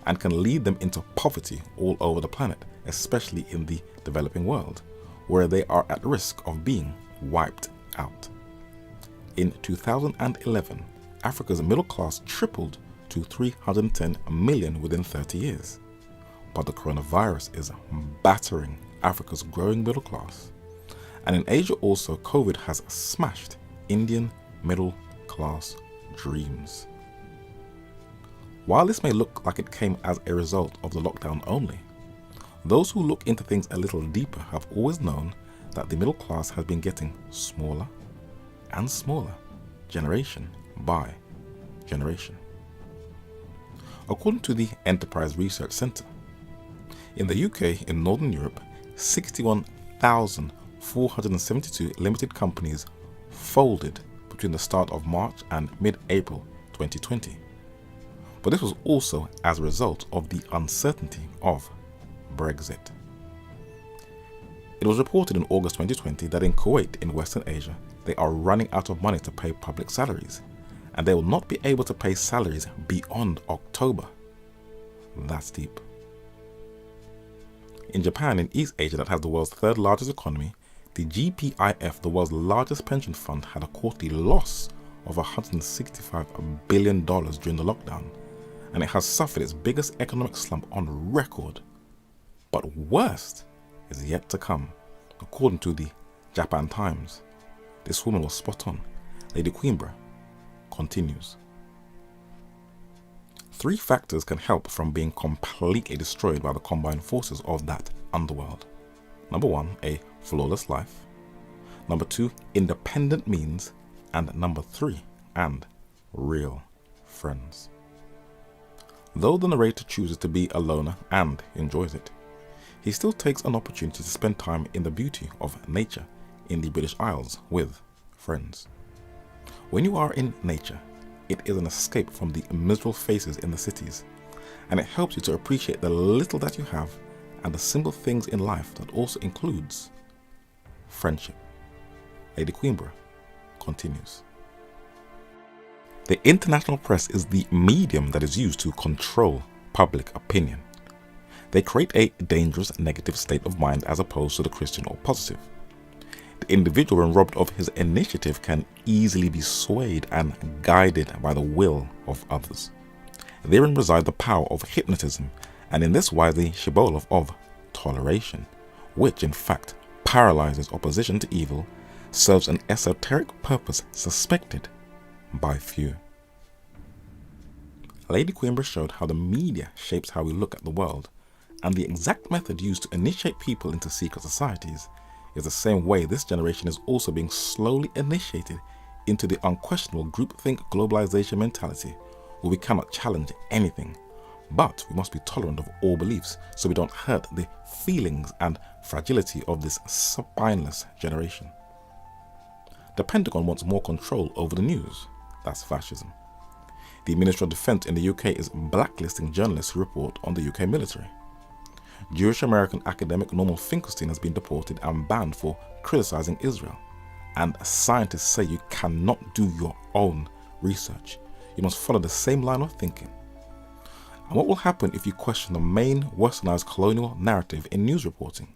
and can lead them into poverty all over the planet, especially in the developing world, where they are at risk of being wiped out. In 2011, Africa's middle class tripled to 310 million within 30 years. But the coronavirus is battering Africa's growing middle class. And in Asia also, COVID has smashed Indian middle class dreams. While this may look like it came as a result of the lockdown only, those who look into things a little deeper have always known that the middle class has been getting smaller and smaller, generation by generation. According to the Enterprise Research Centre, in the UK, in Northern Europe, 61,472 limited companies folded between the start of March and mid-April 2020. But this was also as a result of the uncertainty of Brexit. It was reported in August 2020 that in Kuwait, in Western Asia, they are running out of money to pay public salaries, and they will not be able to pay salaries beyond October. That's deep. In Japan, in East Asia, that has the world's third largest economy, the GPIF, the world's largest pension fund, had a quarterly loss of $165 billion during the lockdown, and it has suffered its biggest economic slump on record. But worst is yet to come, according to the Japan Times. This woman was spot on. Lady Queenborough continues. 3 factors can help from being completely destroyed by the combined forces of that underworld. Number 1, a flawless life. Number 2, independent means. And number 3, and real friends. Though the narrator chooses to be a loner and enjoys it, he still takes an opportunity to spend time in the beauty of nature in the British Isles with friends. When you are in nature, it is an escape from the miserable faces in the cities, and it helps you to appreciate the little that you have and the simple things in life that also includes friendship. Lady Queenborough continues. The international press is the medium that is used to control public opinion. They create a dangerous negative state of mind as opposed to the Christian or positive. The individual, when robbed of his initiative, can easily be swayed and guided by the will of others. Therein resides the power of hypnotism, and in this lies the shibboleth of toleration, which in fact paralyzes opposition to evil, serves an esoteric purpose suspected by few. Lady Queenborough showed how the media shapes how we look at the world, and the exact method used to initiate people into secret societies is the same way this generation is also being slowly initiated into the unquestionable groupthink globalization mentality, where we cannot challenge anything But we must be tolerant of all beliefs so we don't hurt the feelings and fragility of this spineless generation. The Pentagon wants more control over the news. That's fascism. The Ministry of Defence in the UK is blacklisting journalists who report on the UK military. Jewish American academic Norman Finkelstein has been deported and banned for criticising Israel. And scientists say you cannot do your own research. You must follow the same line of thinking. And what will happen if you question the main westernized colonial narrative in news reporting?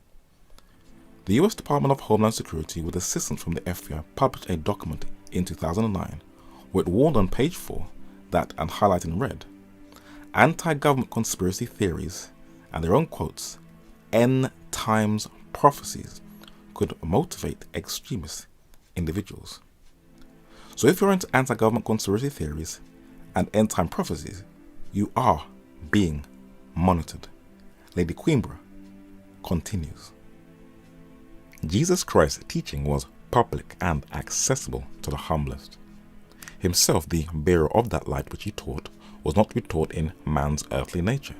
The US Department of Homeland Security, with assistance from the FBI, published a document in 2009 where it warned on page 4 that, and highlighted in red, anti-government conspiracy theories and their own quotes, end times prophecies could motivate extremist individuals. So if you're into anti-government conspiracy theories and end time prophecies, you are being monitored. Lady Queenborough continues. Jesus Christ's teaching was public and accessible to the humblest. Himself, the bearer of that light which he taught, was not to be taught in man's earthly nature,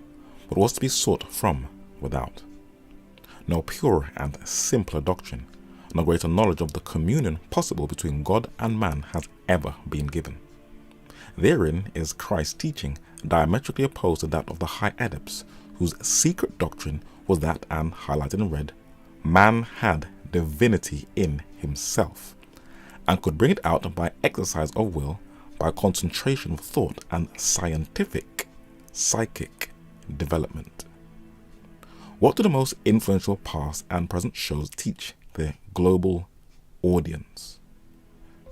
but was to be sought from without. No purer and simpler doctrine, no greater knowledge of the communion possible between God and man has ever been given. Therein is Christ's teaching diametrically opposed to that of the high adepts, whose secret doctrine was that, and highlighted in red, man had divinity in himself, and could bring it out by exercise of will, by concentration of thought and scientific, psychic development. What do the most influential past and present shows teach their global audience?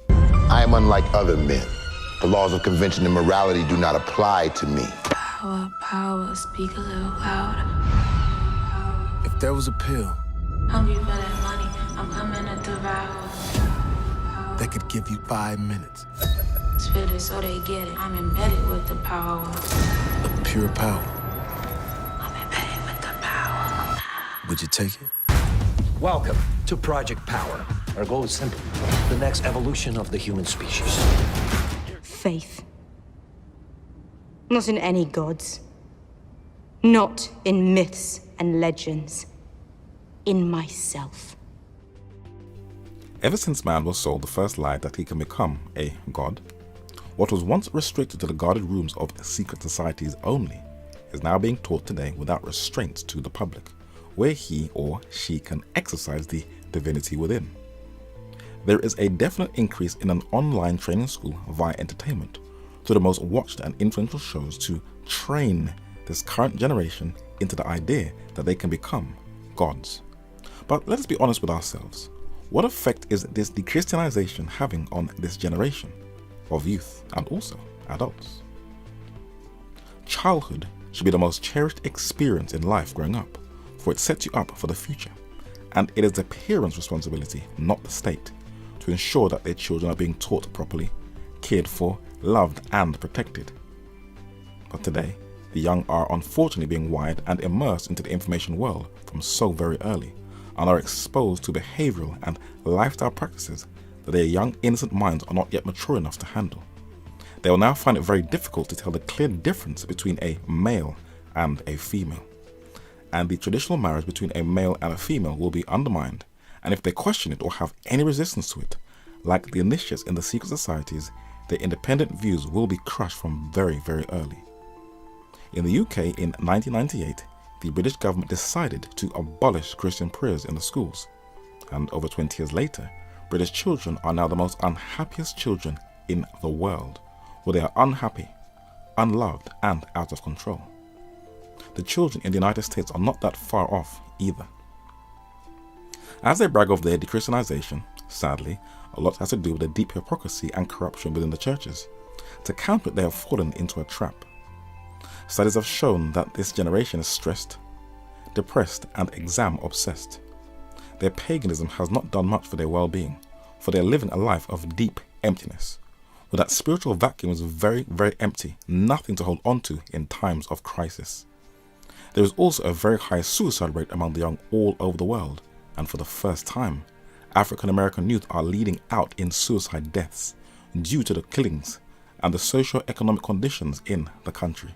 I am unlike other men. The laws of convention and morality do not apply to me. Power, power, speak a little louder. If there was a pill Hungry for that money, I'm coming to devour. that could give you 5 minutes Spit it so they get it. I'm embedded with the power. of pure power, I'm embedded with the power. would you take it? Welcome to Project Power. Our goal is simple: the next evolution of the human species. Faith. Not in any gods. Not in myths and legends. In myself. Ever since man was sold the first lie that he can become a god, what was once restricted to the guarded rooms of secret societies only is now being taught today without restraints to the public, where he or she can exercise the divinity within. There is a definite increase in an online training school via entertainment to the most watched and influential shows to train this current generation into the idea that they can become gods. But let us be honest with ourselves. What effect is this de-Christianization having on this generation of youth and also adults? Childhood should be the most cherished experience in life growing up, for it sets you up for the future. And it is the parents' responsibility, not the state, to ensure that their children are being taught properly, cared for, loved and protected. But today, the young are unfortunately being wired and immersed into the information world from so very early, and are exposed to behavioral and lifestyle practices that their young innocent minds are not yet mature enough to handle. They will now find it very difficult to tell the clear difference between a male and a female. And the traditional marriage between a male and a female will be undermined, and if they question it or have any resistance to it, like the initiates in the secret societies, their independent views will be crushed from very, very early. In the UK in 1998, the British government decided to abolish Christian prayers in the schools, and over 20 years later, British children are now the most unhappiest children in the world, where they are unhappy, unloved and out of control. The children in the United States are not that far off either. As they brag of their de-Christianization, sadly, a lot has to do with the deep hypocrisy and corruption within the churches. To counter it, they have fallen into a trap. Studies have shown that this generation is stressed, depressed and exam obsessed. Their paganism has not done much for their well-being, for they are living a life of deep emptiness, where that spiritual vacuum is very, very empty, nothing to hold on to in times of crisis. There is also a very high suicide rate among the young all over the world, and for the first time, African American youth are leading out in suicide deaths due to the killings and the socio-economic conditions in the country.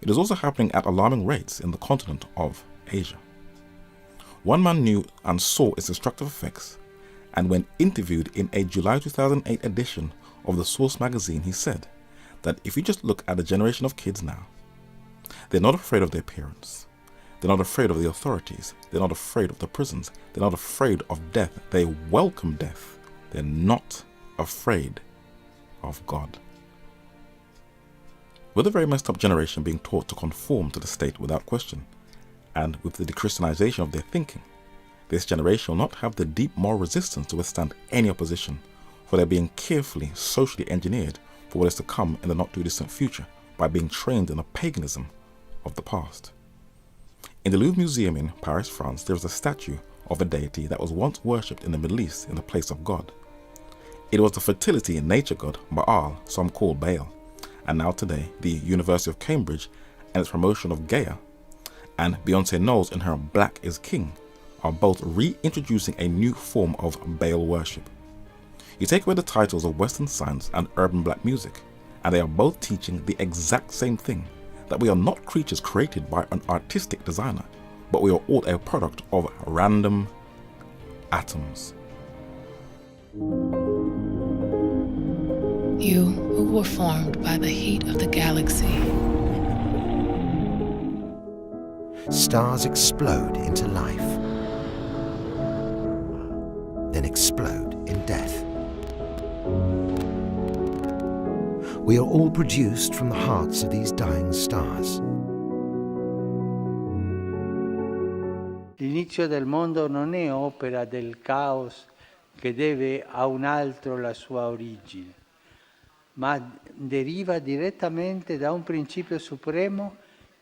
It is also happening at alarming rates in the continent of Asia. One man knew and saw its destructive effects, and when interviewed in a July 2008 edition of The Source magazine, he said that if you just look at the generation of kids now, they're not afraid of their parents. They're not afraid of the authorities. They're not afraid of the prisons. They're not afraid of death. They welcome death. They're not afraid of God. We're the very messed up generation being taught to conform to the state without question, and with the dechristianization of their thinking, this generation will not have the deep moral resistance to withstand any opposition, for they're being carefully socially engineered for what is to come in the not too distant future by being trained in the paganism of the past. In the Louvre Museum in Paris, France, there is a statue of a deity that was once worshipped in the Middle East in the place of God. It was the fertility and nature god Baal, some call Baal, and now today the University of Cambridge and its promotion of Gaia, and Beyoncé Knowles in her Black is King, are both reintroducing a new form of Baal worship. You take away the titles of Western science and urban black music, and they are both teaching the exact same thing, that we are not creatures created by an artistic designer, but we are all a product of random atoms. You who were formed by the heat of the galaxy. Stars explode into life, then explode in death. We are all produced from the hearts of these dying stars. L'inizio del mondo non è opera del caos che deve a un altro la sua origine, ma deriva direttamente da un principio supremo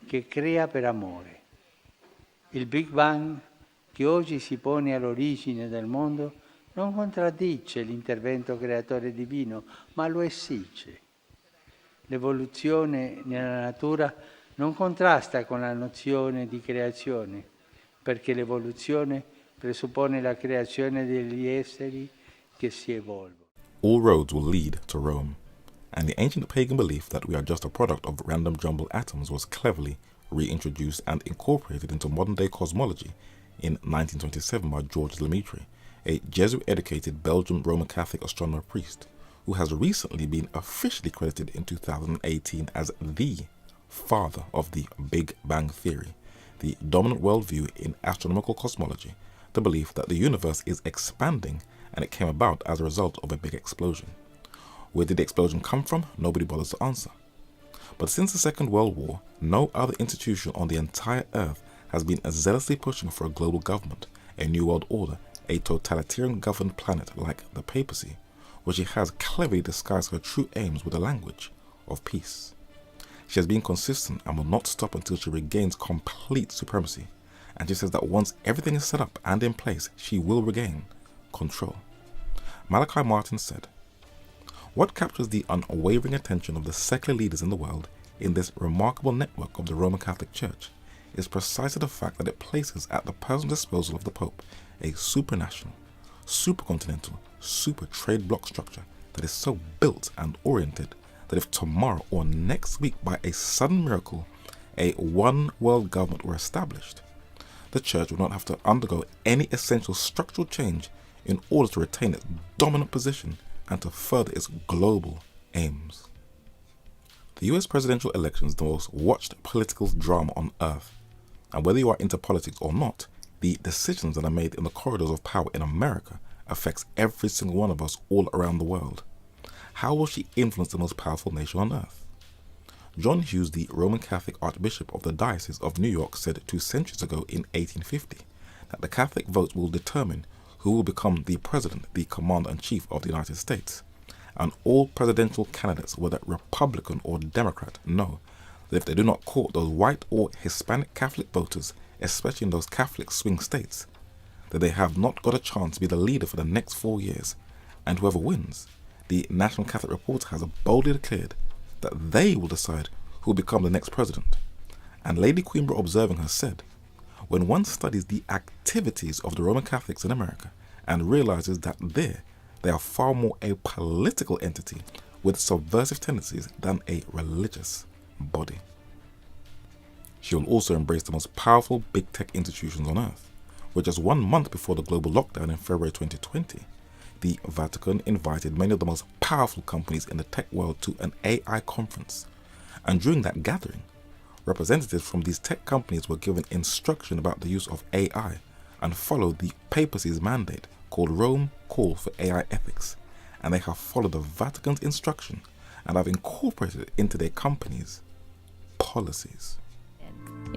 che crea per amore. Il Big Bang, che oggi si pone all'origine del mondo, non contraddice l'intervento creatore divino, ma lo esige. L'evoluzione nella natura non contrasta con la nozione di creazione, perché l'evoluzione presuppone la creazione degli esseri che si evolvono. All roads will lead to Rome, and the ancient pagan belief that we are just a product of random jumbled atoms was cleverly reintroduced and incorporated into modern-day cosmology in 1927 by Georges Lemaitre, a Jesuit-educated Belgian Roman Catholic astronomer priest, who has recently been officially credited in 2018 as the father of the Big Bang Theory, the dominant worldview in astronomical cosmology, the belief that the universe is expanding and it came about as a result of a big explosion. Where did the explosion come from? Nobody bothers to answer. But since the Second World War, no other institution on the entire earth has been as zealously pushing for a global government, a new world order, a totalitarian governed planet like the papacy, where she has cleverly disguised her true aims with the language of peace. She has been consistent and will not stop until she regains complete supremacy, and she says that once everything is set up and in place, she will regain control. Malachi Martin said, "What captures the unwavering attention of the secular leaders in the world in this remarkable network of the Roman Catholic Church is precisely the fact that it places at the personal disposal of the Pope a supranational, supercontinental, super trade bloc structure that is so built and oriented that if tomorrow or next week by a sudden miracle a one world government were established, the Church would not have to undergo any essential structural change in order to retain its dominant position and to further its global aims." The US presidential election is the most watched political drama on earth, and whether you are into politics or not, the decisions that are made in the corridors of power in America affects every single one of us all around the world. How will she influence the most powerful nation on earth? John Hughes, the Roman Catholic Archbishop of the Diocese of New York, said 2 centuries ago in 1850 that the Catholic vote will determine who will become the President, the Commander-in-Chief of the United States. And all presidential candidates, whether Republican or Democrat, know that if they do not court those white or Hispanic Catholic voters, especially in those Catholic swing states, that they have not got a chance to be the leader for the next 4 years. And whoever wins, the National Catholic Reporter has boldly declared that they will decide who will become the next president. And Lady Queenborough, observing her, said, "When one studies the activities of the Roman Catholics in America and realizes that there they are far more a political entity with subversive tendencies than a religious body." She will also embrace the most powerful big tech institutions on earth, where just 1 month before the global lockdown in February 2020, the Vatican invited many of the most powerful companies in the tech world to an AI conference. And during that gathering, representatives from these tech companies were given instruction about the use of AI and followed the papacy's mandate called Rome Call for AI Ethics, and they have followed the Vatican's instruction and have incorporated it into their companies' policies.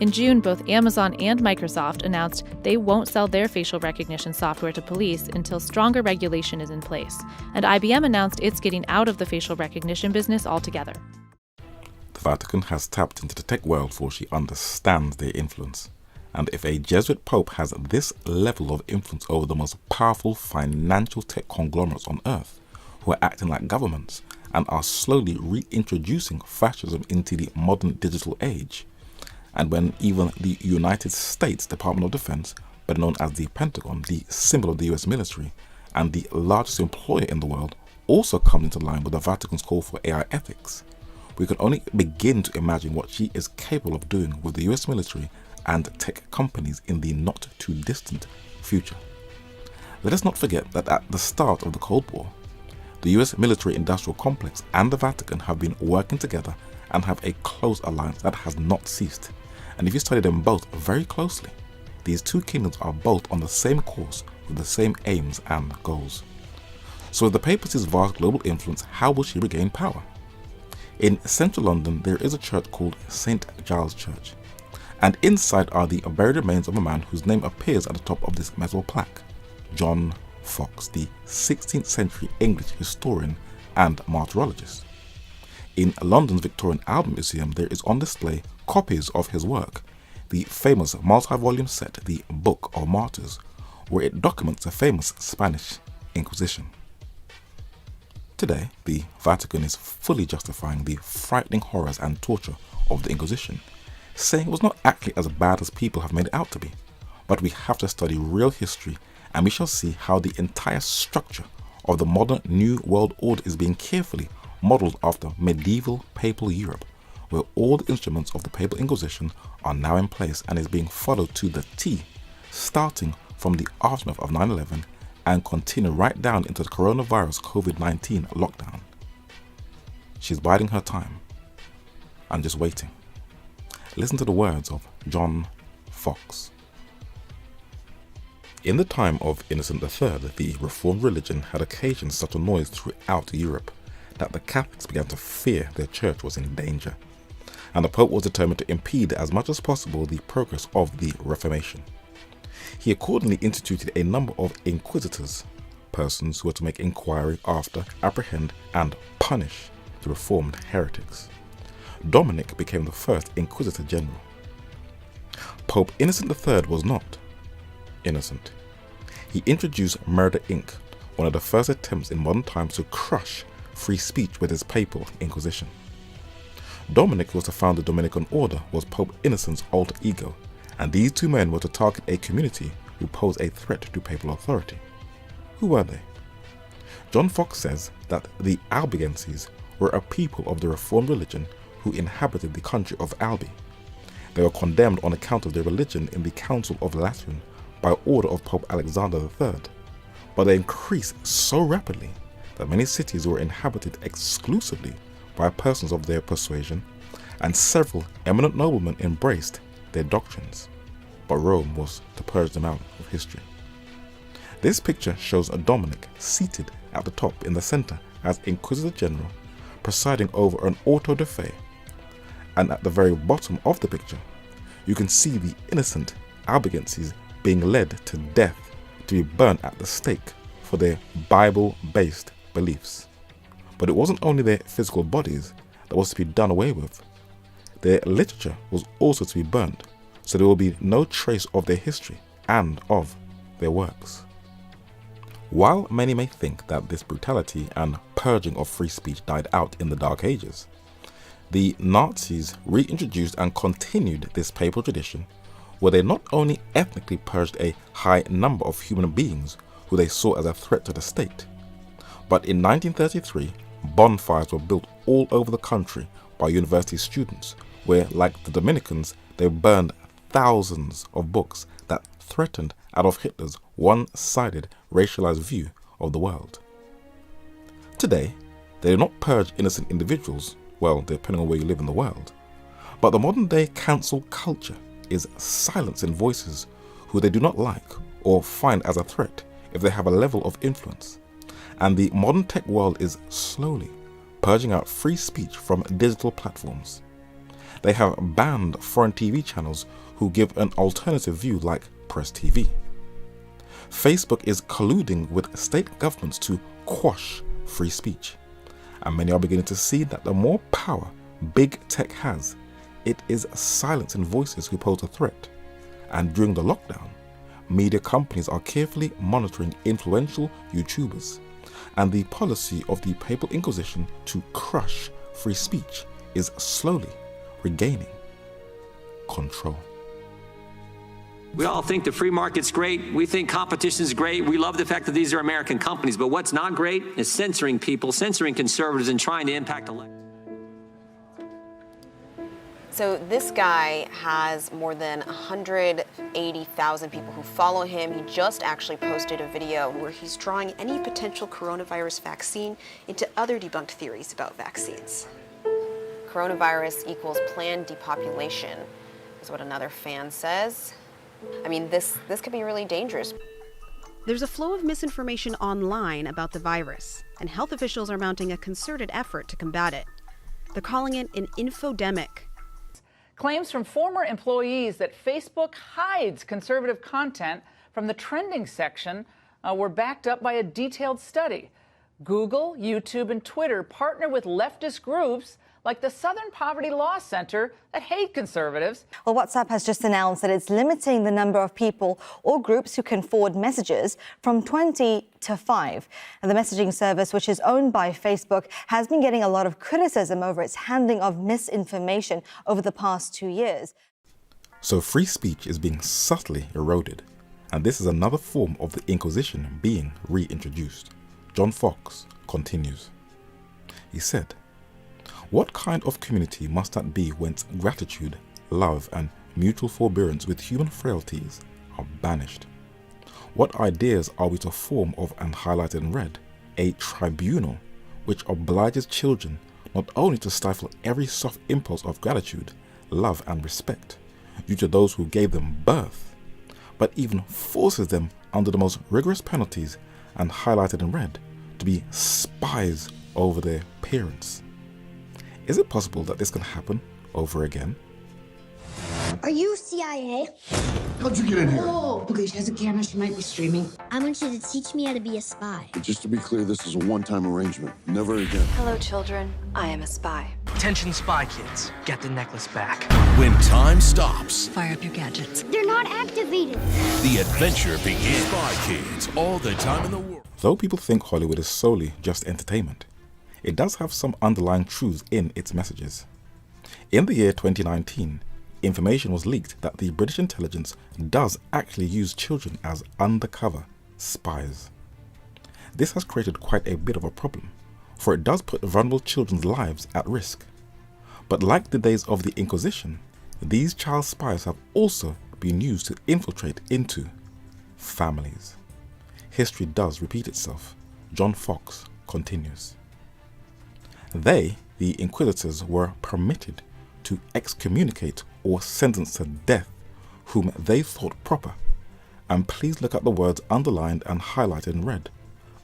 In June, both Amazon and Microsoft announced they won't sell their facial recognition software to police until stronger regulation is in place. And IBM announced it's getting out of the facial recognition business altogether. The Vatican has tapped into the tech world, for she understands their influence. And if a Jesuit Pope has this level of influence over the most powerful financial tech conglomerates on earth, who are acting like governments and are slowly reintroducing fascism into the modern digital age, and when even the United States Department of Defense, better known as the Pentagon, the symbol of the US military, and the largest employer in the world, also come into line with the Vatican's call for AI ethics, we can only begin to imagine what she is capable of doing with the US military and tech companies in the not too distant future. Let us not forget that at the start of the Cold War, the US military-industrial complex and the Vatican have been working together and have a close alliance that has not ceased. And if you study them both very closely, these two kingdoms are both on the same course with the same aims and goals. So with the papacy's vast global influence, how will she regain power? In central London, there is a church called St. Giles Church, and inside are the buried remains of a man whose name appears at the top of this metal plaque, John Fox, the 16th century English historian and martyrologist. In London's Victorian Albert Museum, there is on display copies of his work, the famous multi-volume set, The Book of Martyrs, where it documents the famous Spanish Inquisition. Today, the Vatican is fully justifying the frightening horrors and torture of the Inquisition, saying it was not actually as bad as people have made it out to be. But we have to study real history, and we shall see how the entire structure of the modern New World Order is being carefully modelled after medieval papal Europe, where all the instruments of the Papal Inquisition are now in place and is being followed to the T, starting from the aftermath of 9/11 and continue right down into the coronavirus COVID-19 lockdown. She's biding her time and just waiting. Listen to the words of John Fox. In the time of Innocent III, the Reformed religion had occasioned such a noise throughout Europe that the Catholics began to fear their church was in danger, and the Pope was determined to impede as much as possible the progress of the Reformation. He accordingly instituted a number of inquisitors, persons who were to make inquiry after, apprehend, and punish the Reformed heretics. Dominic became the first Inquisitor General. Pope Innocent III was not innocent. He introduced Murder Inc., one of the first attempts in modern times to crush free speech with his papal inquisition. Dominic, who was to found the Dominican order, was Pope Innocent's alter ego, and these two men were to target a community who posed a threat to papal authority. Who were they? John Fox says that the Albigenses were a people of the Reformed religion who inhabited the country of Albi. They were condemned on account of their religion in the Council of Lateran by order of Pope Alexander III, but they increased so rapidly that many cities were inhabited exclusively by persons of their persuasion, and several eminent noblemen embraced their doctrines, but Rome was to purge them out of history. This picture shows a Dominic seated at the top in the center as Inquisitor General, presiding over an auto de fe, and at the very bottom of the picture you can see the innocent Albigenses being led to death to be burnt at the stake for their Bible-based beliefs. But it wasn't only their physical bodies that was to be done away with. Their literature was also to be burnt, so there will be no trace of their history and of their works. While many may think that this brutality and purging of free speech died out in the Dark Ages, the Nazis reintroduced and continued this papal tradition, where they not only ethnically purged a high number of human beings who they saw as a threat to the state, but in 1933 bonfires were built all over the country by university students, where, like the Dominicans, they burned thousands of books that threatened Adolf Hitler's one-sided racialized view of the world. Today, they do not purge innocent individuals, well, depending on where you live in the world, but the modern-day cancel culture is silencing voices who they do not like or find as a threat if they have a level of influence. And the modern tech world is slowly purging out free speech from digital platforms. They have banned foreign TV channels who give an alternative view like Press TV. Facebook is colluding with state governments to quash free speech. And many are beginning to see that the more power big tech has, it is silencing voices who pose a threat. And during the lockdown, media companies are carefully monitoring influential YouTubers. And the policy of the Papal Inquisition to crush free speech is slowly regaining control. We all think the free market's great. We think competition's great. We love the fact that these are American companies. But what's not great is censoring people, censoring conservatives, and trying to impact elections. So this guy has more than 180,000 people who follow him. He just actually posted a video where he's drawing any potential coronavirus vaccine into other debunked theories about vaccines. Coronavirus equals planned depopulation, is what another fan says. I mean, this could be really dangerous. There's a flow of misinformation online about the virus, and health officials are mounting a concerted effort to combat it. They're calling it an infodemic. Claims from former employees that Facebook hides conservative content from the trending section were backed up by a detailed study. Google, YouTube, and Twitter partner with leftist groups like the Southern Poverty Law Center that hate conservatives. Well, WhatsApp has just announced that it's limiting the number of people or groups who can forward messages from 20 to 5. And the messaging service, which is owned by Facebook, has been getting a lot of criticism over its handling of misinformation over the past 2 years. So free speech is being subtly eroded, and this is another form of the Inquisition being reintroduced. John Fox continues. He said, "What kind of community must that be whence gratitude, love, and mutual forbearance with human frailties are banished? What ideas are we to form of and highlight in red? A tribunal which obliges children not only to stifle every soft impulse of gratitude, love, and respect due to those who gave them birth, but even forces them under the most rigorous penalties and highlighted in red to be spies over their parents. Is it possible that this can happen over again?" Are you CIA? How'd you get in here? Oh, okay, she has a camera. She might be streaming. I want you to teach me how to be a spy. Just to be clear, this is a one-time arrangement. Never again. Hello, children. I am a spy. Attention, spy kids. Get the necklace back. When time stops, Fire up your gadgets. They're not activated. the adventure begins. Spy Kids, all the time in the world. Though people think Hollywood is solely just entertainment, it does have some underlying truths in its messages. In the year 2019, information was leaked that the British intelligence does actually use children as undercover spies. This has created quite a bit of a problem, for it does put vulnerable children's lives at risk. But like the days of the Inquisition, these child spies have also been used to infiltrate into families. History does repeat itself. John Fox continues. They, the Inquisitors, were permitted to excommunicate or sentence to death whom they thought proper, and please look at the words underlined and highlighted in red,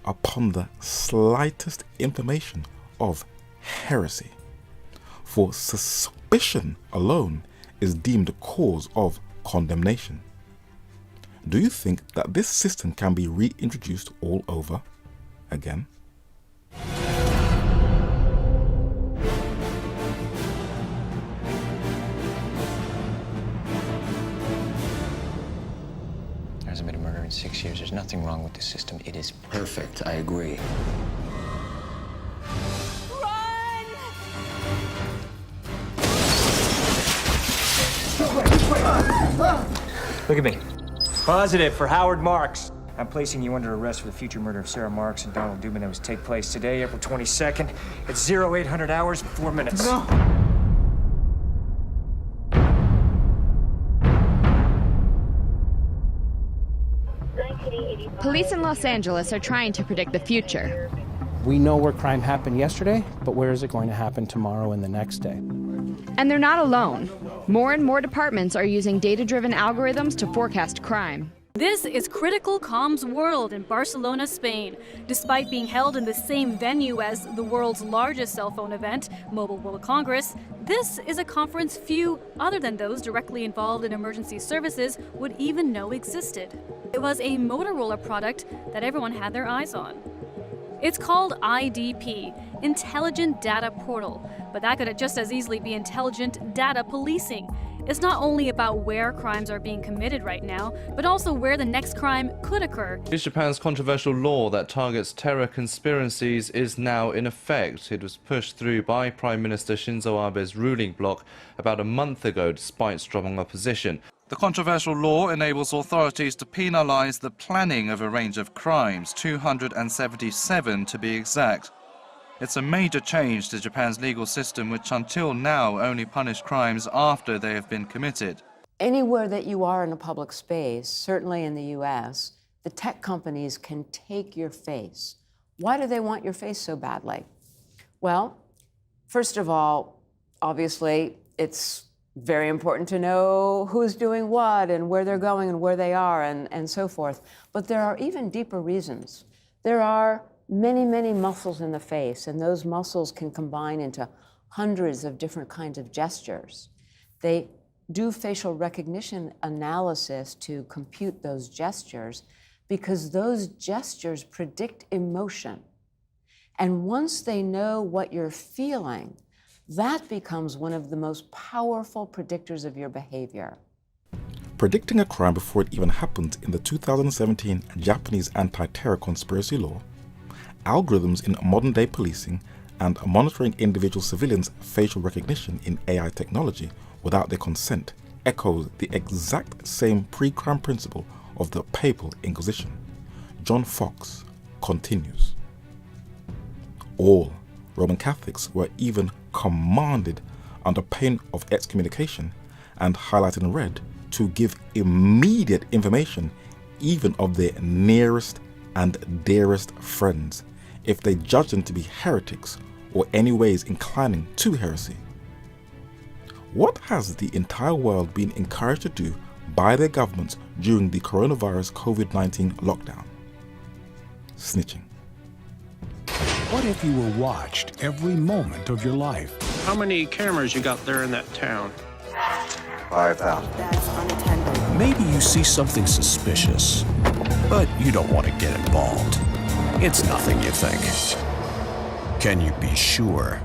upon the slightest information of heresy. For suspicion alone is deemed a cause of condemnation. Do you think that this system can be reintroduced all over again? There hasn't been a murder in 6 years. There's nothing wrong with the system. It is perfect. I agree. Look at me. Positive for Howard Marks. I'm placing you under arrest for the future murder of Sarah Marks and Donald Dubin that was take place today, April 22nd, at 0800 hours and 4 minutes. No. Police in Los Angeles are trying to predict the future. We know where crime happened yesterday, but where is it going to happen tomorrow and the next day? And they're not alone. More and more departments are using data-driven algorithms to forecast crime. This is Critical Comms World in Barcelona, Spain. Despite being held in the same venue as the world's largest cell phone event, Mobile World Congress, this is a conference few, other than those directly involved in emergency services, would even know existed. It was a Motorola product that everyone had their eyes on. It's called IDP, Intelligent Data Portal, but that could just as easily be Intelligent Data Policing. It's not only about where crimes are being committed right now, but also where the next crime could occur. Japan's controversial law that targets terror conspiracies is now in effect. It was pushed through by Prime Minister Shinzo Abe's ruling bloc about a month ago, despite strong opposition. The controversial law enables authorities to penalize the planning of a range of crimes, 277 to be exact. It's a major change to Japan's legal system, which until now only punished crimes after they have been committed. Anywhere that you are in a public space, certainly in the US, the tech companies can take your face. Why do they want your face so badly? Well, first of all, obviously, it's very important to know who's doing what and where they're going and where they are and so forth. But there are even deeper reasons. There are many, many muscles in the face, and those muscles can combine into hundreds of different kinds of gestures. They do facial recognition analysis to compute those gestures because those gestures predict emotion. And once they know what you're feeling, that becomes one of the most powerful predictors of your behavior. Predicting a crime before it even happens in the 2017 Japanese anti-terror conspiracy law, algorithms in modern-day policing, and monitoring individual civilians' facial recognition in AI technology without their consent echoes the exact same pre-crime principle of the Papal Inquisition. John Fox continues. All Roman Catholics were even commanded under pain of excommunication and highlighted in red to give immediate information even of their nearest and dearest friends if they judged them to be heretics or any ways inclining to heresy. What has the entire world been encouraged to do by their governments during the coronavirus COVID-19 lockdown? Snitching. What if you were watched every moment of your life? How many cameras you got there in that town? 5,000. That's unattended. Maybe you see something suspicious, but you don't want to get involved. It's nothing, you think. Can you be sure?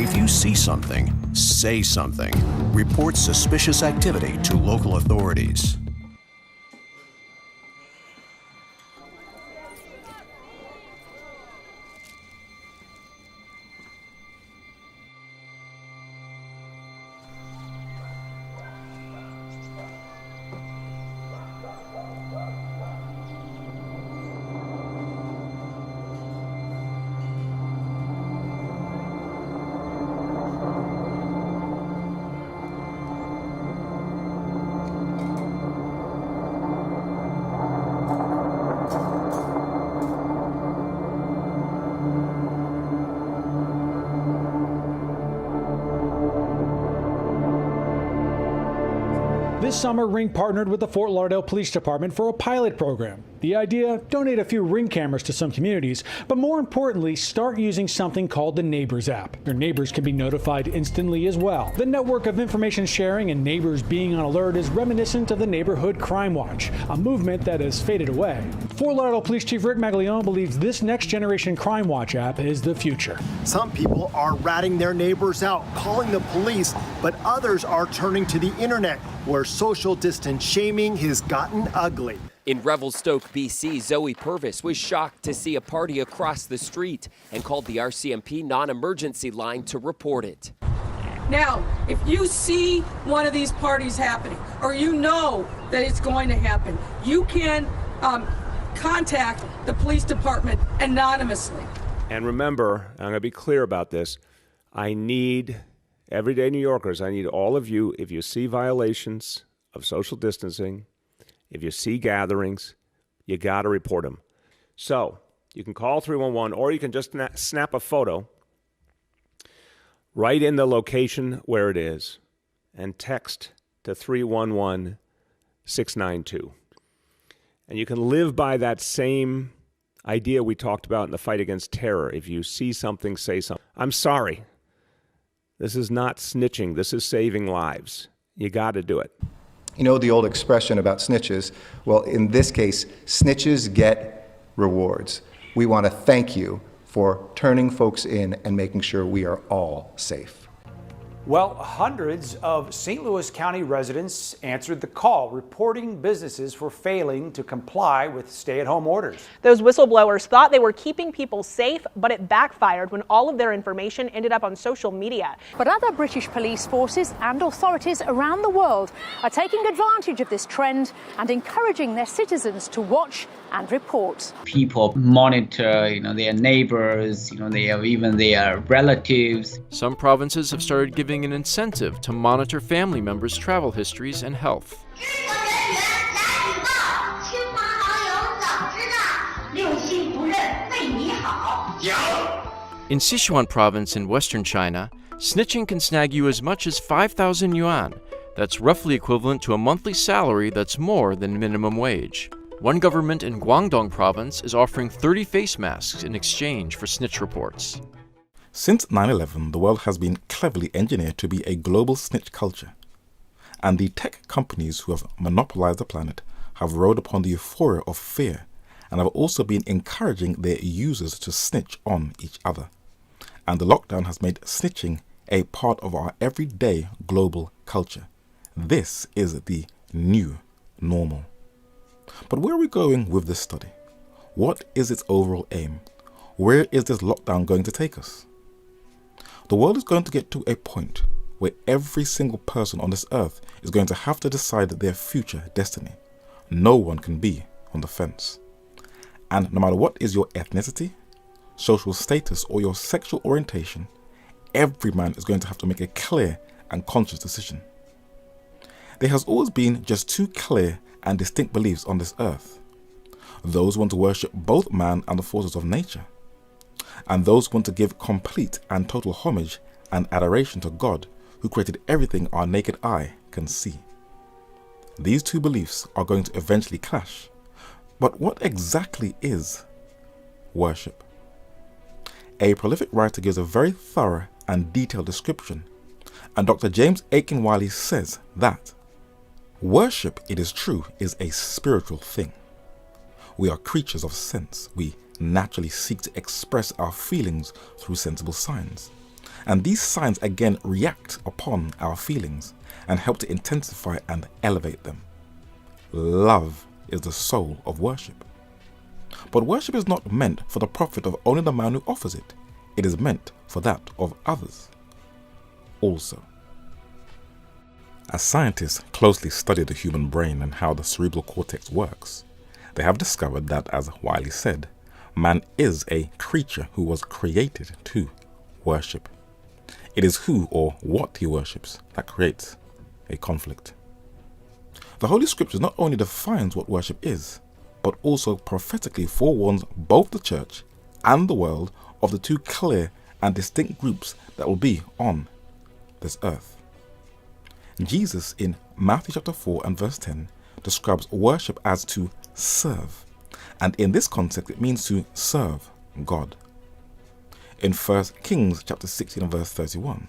If you see something, say something. Report suspicious activity to local authorities. This summer, Ring partnered with the Fort Lauderdale Police Department for a pilot program. The idea, donate a few Ring cameras to some communities, but more importantly, start using something called the Neighbors app. Your neighbors can be notified instantly as well. The network of information sharing and neighbors being on alert is reminiscent of the Neighborhood Crime Watch, a movement that has faded away. Fort Lauderdale Police Chief Rick Maglione believes this next generation Crime Watch app is the future. Some people are ratting their neighbors out, calling the police, but others are turning to the internet, where social distance shaming has gotten ugly. In Revelstoke, BC, Zoe Purvis was shocked to see a party across the street and called the RCMP non-emergency line to report it. Now, if you see one of these parties happening, or you know that it's going to happen, you can contact the police department anonymously. And remember, I'm going to be clear about this, I need everyday New Yorkers, I need all of you, if you see violations of social distancing, if you see gatherings, you got to report them. So you can call 311 or you can just snap a photo, write in the location where it is, and text to 311-692. And you can live by that same idea we talked about in the fight against terror. If you see something, say something. I'm sorry. This is not snitching. This is saving lives. You got to do it. You know the old expression about snitches? Well, in this case, snitches get rewards. We want to thank you for turning folks in and making sure we are all safe. Well, hundreds of St. Louis County residents answered the call, reporting businesses for failing to comply with stay-at-home orders. Those whistleblowers thought they were keeping people safe, but it backfired when all of their information ended up on social media. But other British police forces and authorities around the world are taking advantage of this trend and encouraging their citizens to watch and report. People monitor, their neighbors, even their relatives. Some provinces have started giving an incentive to monitor family members' travel histories and health. In Sichuan province in western China, snitching can snag you as much as 5,000 yuan. That's roughly equivalent to a monthly salary that's more than minimum wage. One government in Guangdong province is offering 30 face masks in exchange for snitch reports. Since 9/11, the world has been cleverly engineered to be a global snitch culture. And the tech companies who have monopolized the planet have rode upon the euphoria of fear and have also been encouraging their users to snitch on each other. And the lockdown has made snitching a part of our everyday global culture. This is the new normal. But where are we going with this study? What is its overall aim? Where is this lockdown going to take us? The world is going to get to a point where every single person on this earth is going to have to decide their future destiny. No one can be on the fence. And no matter what is your ethnicity, social status, or your sexual orientation, every man is going to have to make a clear and conscious decision. There has always been just two clear and distinct beliefs on this earth. Those who want to worship both man and the forces of nature, and those who want to give complete and total homage and adoration to God, who created everything our naked eye can see. These two beliefs are going to eventually clash. But what exactly is worship? A prolific writer gives a very thorough and detailed description, and Dr. James Aiken Wiley says that worship, it is true, is a spiritual thing. We are creatures of sense. We naturally seek to express our feelings through sensible signs. And these signs again react upon our feelings and help to intensify and elevate them. Love is the soul of worship. But worship is not meant for the profit of only the man who offers it. It is meant for that of others also. As scientists closely study the human brain and how the cerebral cortex works, they have discovered that, as Wiley said, man is a creature who was created to worship. It is who or what he worships that creates a conflict. The Holy Scriptures not only defines what worship is, but also prophetically forewarns both the church and the world of the two clear and distinct groups that will be on this earth. Jesus in Matthew chapter 4 and verse 10 describes worship as to serve, and in this context it means to serve God. In 1 Kings chapter 16 and verse 31,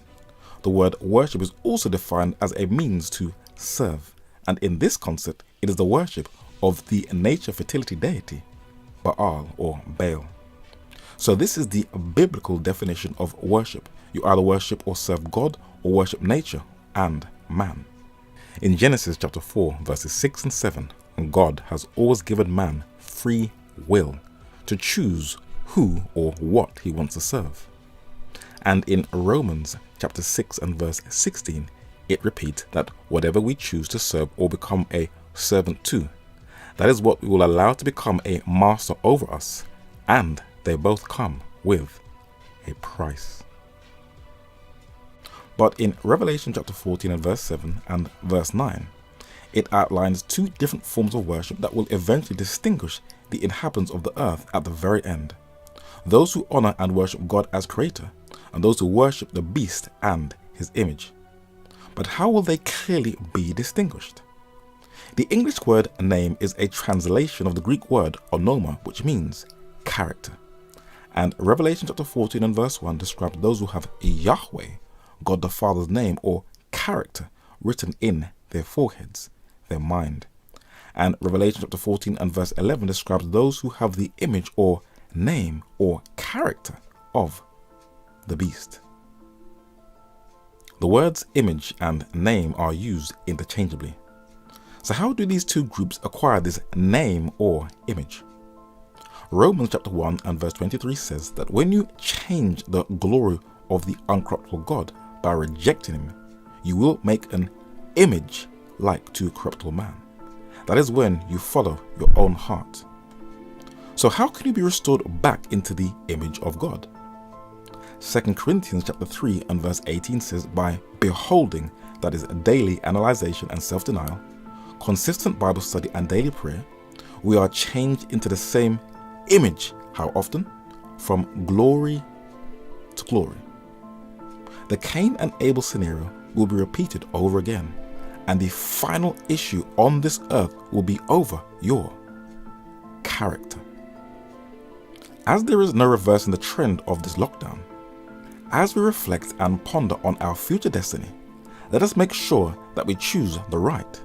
the word worship is also defined as a means to serve, and in this concept it is the worship of the nature fertility deity Baal or Baal. So this is the biblical definition of worship. You either worship or serve God or worship nature and man. In Genesis chapter 4 verses 6 and 7, God has always given man free will to choose who or what he wants to serve. And in Romans chapter 6 and verse 16, it repeats that whatever we choose to serve or become a servant to, that is what we will allow to become a master over us, and they both come with a price. But in Revelation chapter 14 and verse 7 and verse 9, It outlines two different forms of worship that will eventually distinguish the inhabitants of the earth at the very end. Those who honor and worship God as creator, and those who worship the beast and his image. But how will they clearly be distinguished? The English word name is a translation of the Greek word onoma, which means character. And Revelation chapter 14 and verse 1 describes those who have Yahweh, God the Father's name or character, written in their foreheads, their mind. And Revelation chapter 14 and verse 11 describes those who have the image or name or character of the beast. The words image and name are used interchangeably. So how do these two groups acquire this name or image? Romans chapter 1 and verse 23 says that when you change the glory of the uncorruptible God by rejecting him, you will make an image like to a corruptible man. That is when you follow your own heart. So how can you be restored back into the image of God? 2 Corinthians chapter 3 and verse 18 says, by beholding, that is daily analyzation and self-denial, consistent Bible study and daily prayer, we are changed into the same image. How often? From glory to glory. The Cain and Abel scenario will be repeated over again, and the final issue on this earth will be over your character. As there is no reversing the trend of this lockdown, as we reflect and ponder on our future destiny, let us make sure that we choose the right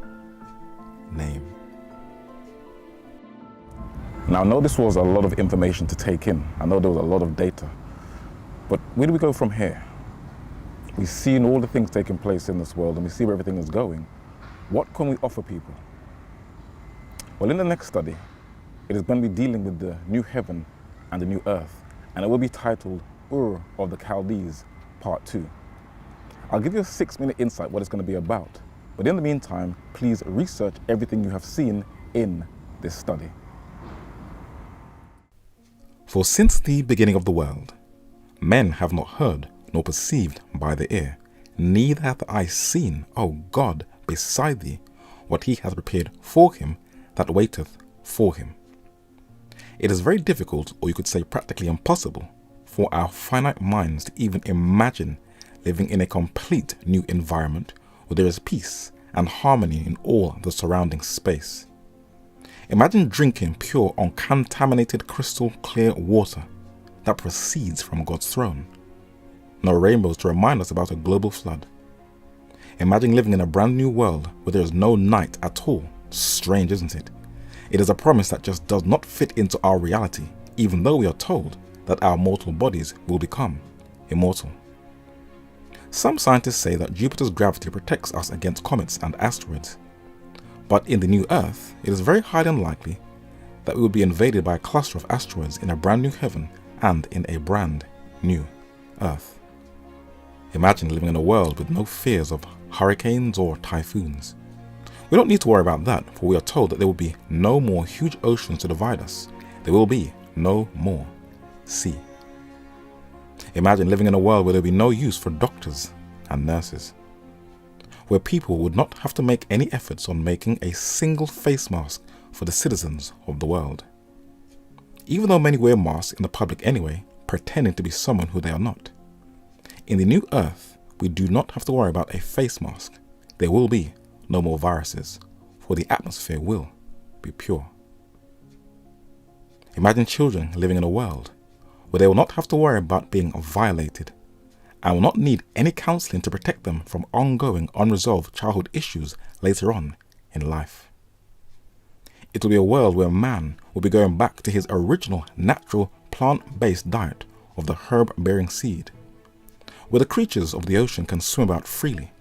name. Now, I know this was a lot of information to take in. I know there was a lot of data. But where do we go from here? We've seen all the things taking place in this world and we see where everything is going. What can we offer people? Well, in the next study, it is going to be dealing with the new heaven and the new earth, and it will be titled Ur of the Chaldees, Part 2. I'll give you a 6-minute insight what it's going to be about, but in the meantime, please research everything you have seen in this study. For since the beginning of the world, men have not heard nor perceived by the ear, neither hath eye seen, O God, beside thee, what he hath prepared for him that waiteth for him. It is very difficult, or you could say practically impossible, for our finite minds to even imagine living in a complete new environment where there is peace and harmony in all the surrounding space. Imagine drinking pure, uncontaminated, crystal clear water that proceeds from God's throne. No rainbows to remind us about a global flood. Imagine living in a brand new world where there is no night at all. Strange, isn't it? It is a promise that just does not fit into our reality, even though we are told that our mortal bodies will become immortal. Some scientists say that Jupiter's gravity protects us against comets and asteroids. But in the new Earth, it is very highly unlikely that we will be invaded by a cluster of asteroids in a brand new heaven and in a brand new Earth. Imagine living in a world with no fears of hurricanes or typhoons. We don't need to worry about that, for we are told that there will be no more huge oceans to divide us. There will be no more sea. Imagine living in a world where there will be no use for doctors and nurses, where people would not have to make any efforts on making a single face mask for the citizens of the world. Even though many wear masks in the public anyway, pretending to be someone who they are not. In the new Earth, we do not have to worry about a face mask. There will be no more viruses, for the atmosphere will be pure. Imagine children living in a world where they will not have to worry about being violated and will not need any counseling to protect them from ongoing unresolved childhood issues later on in life. It will be a world where man will be going back to his original natural plant-based diet of the herb-bearing seed, where the creatures of the ocean can swim about freely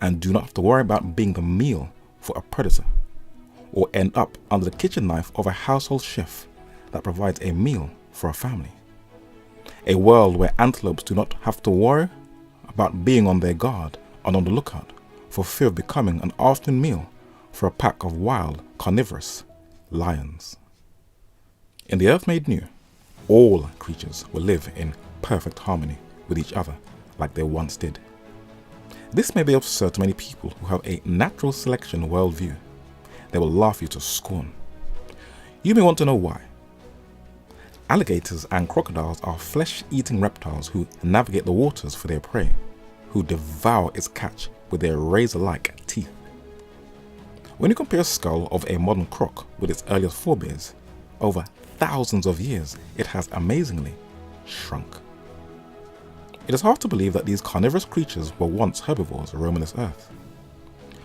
and do not have to worry about being the meal for a predator or end up under the kitchen knife of a household chef that provides a meal for a family. A world where antelopes do not have to worry about being on their guard and on the lookout for fear of becoming an afternoon meal for a pack of wild, carnivorous lions. In the earth made new, all creatures will live in perfect harmony with each other like they once did. This may be absurd to many people who have a natural selection worldview. They will laugh you to scorn. You may want to know why. Alligators and crocodiles are flesh-eating reptiles who navigate the waters for their prey, who devour its catch with their razor-like teeth. When you compare the skull of a modern croc with its earliest forebears, over thousands of years it has amazingly shrunk. It is hard to believe that these carnivorous creatures were once herbivores roaming this earth.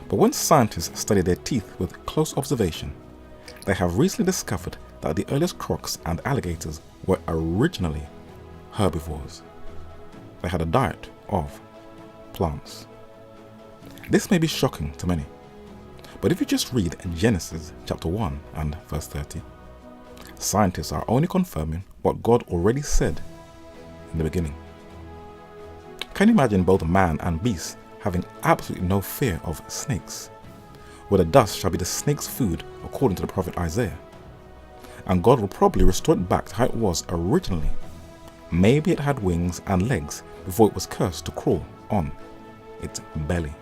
But when scientists study their teeth with close observation, they have recently discovered that the earliest crocs and alligators were originally herbivores. They had a diet of plants. This may be shocking to many, but if you just read Genesis chapter 1 and verse 30, scientists are only confirming what God already said in the beginning. Can you imagine both man and beast having absolutely no fear of snakes? Where the dust shall be the snake's food, according to the prophet Isaiah. And God will probably restore it back to how it was originally. Maybe it had wings and legs before it was cursed to crawl on its belly.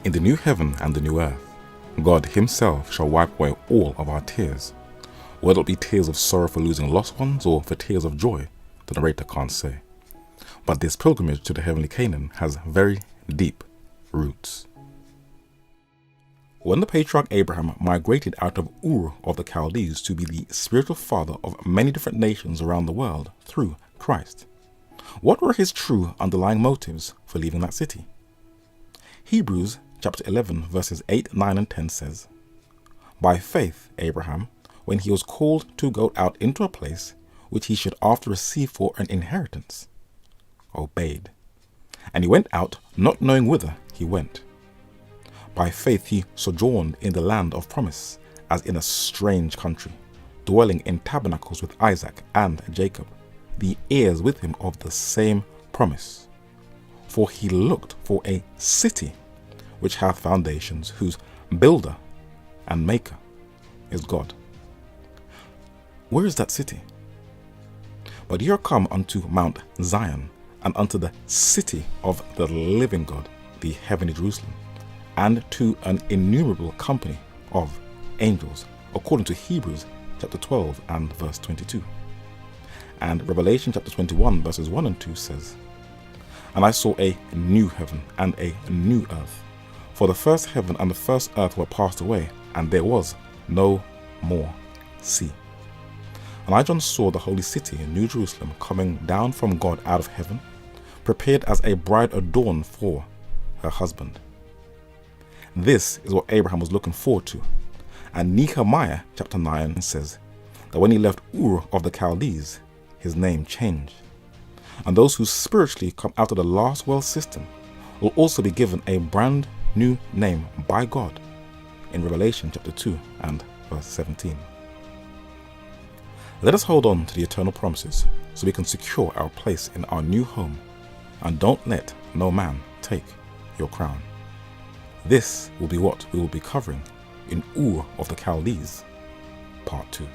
In the new heaven and the new earth, God himself shall wipe away all of our tears. Whether it be tears of sorrow for losing lost ones or for tears of joy, the narrator can't say. But this pilgrimage to the heavenly Canaan has very deep roots. When the patriarch Abraham migrated out of Ur of the Chaldees to be the spiritual father of many different nations around the world through Christ, what were his true underlying motives for leaving that city? Hebrews chapter 11 verses 8, 9 and 10 says, "By faith Abraham, when he was called to go out into a place which he should after receive for an inheritance, obeyed. And he went out, not knowing whither he went. By faith he sojourned in the land of promise, as in a strange country, dwelling in tabernacles with Isaac and Jacob, the heirs with him of the same promise. For he looked for a city which hath foundations, whose builder and maker is God." Where is that city? "But ye are come unto Mount Zion, and unto the city of the living God, the heavenly Jerusalem, and to an innumerable company of angels," according to Hebrews chapter 12 and verse 22. And Revelation chapter 21 verses 1 and 2 says, "And I saw a new heaven and a new earth, for the first heaven and the first earth were passed away, and there was no more sea. And I, John, saw the holy city, New Jerusalem, coming down from God out of heaven, prepared as a bride adorned for her husband." This is what Abraham was looking forward to. And Nehemiah chapter 9 says that when he left Ur of the Chaldees, his name changed. And those who spiritually come out of the last world system will also be given a brand new name by God in Revelation chapter 2 and verse 17. Let us hold on to the eternal promises so we can secure our place in our new home, and don't let no man take your crown. This will be what we will be covering in Ur of the Chaldees, part 2.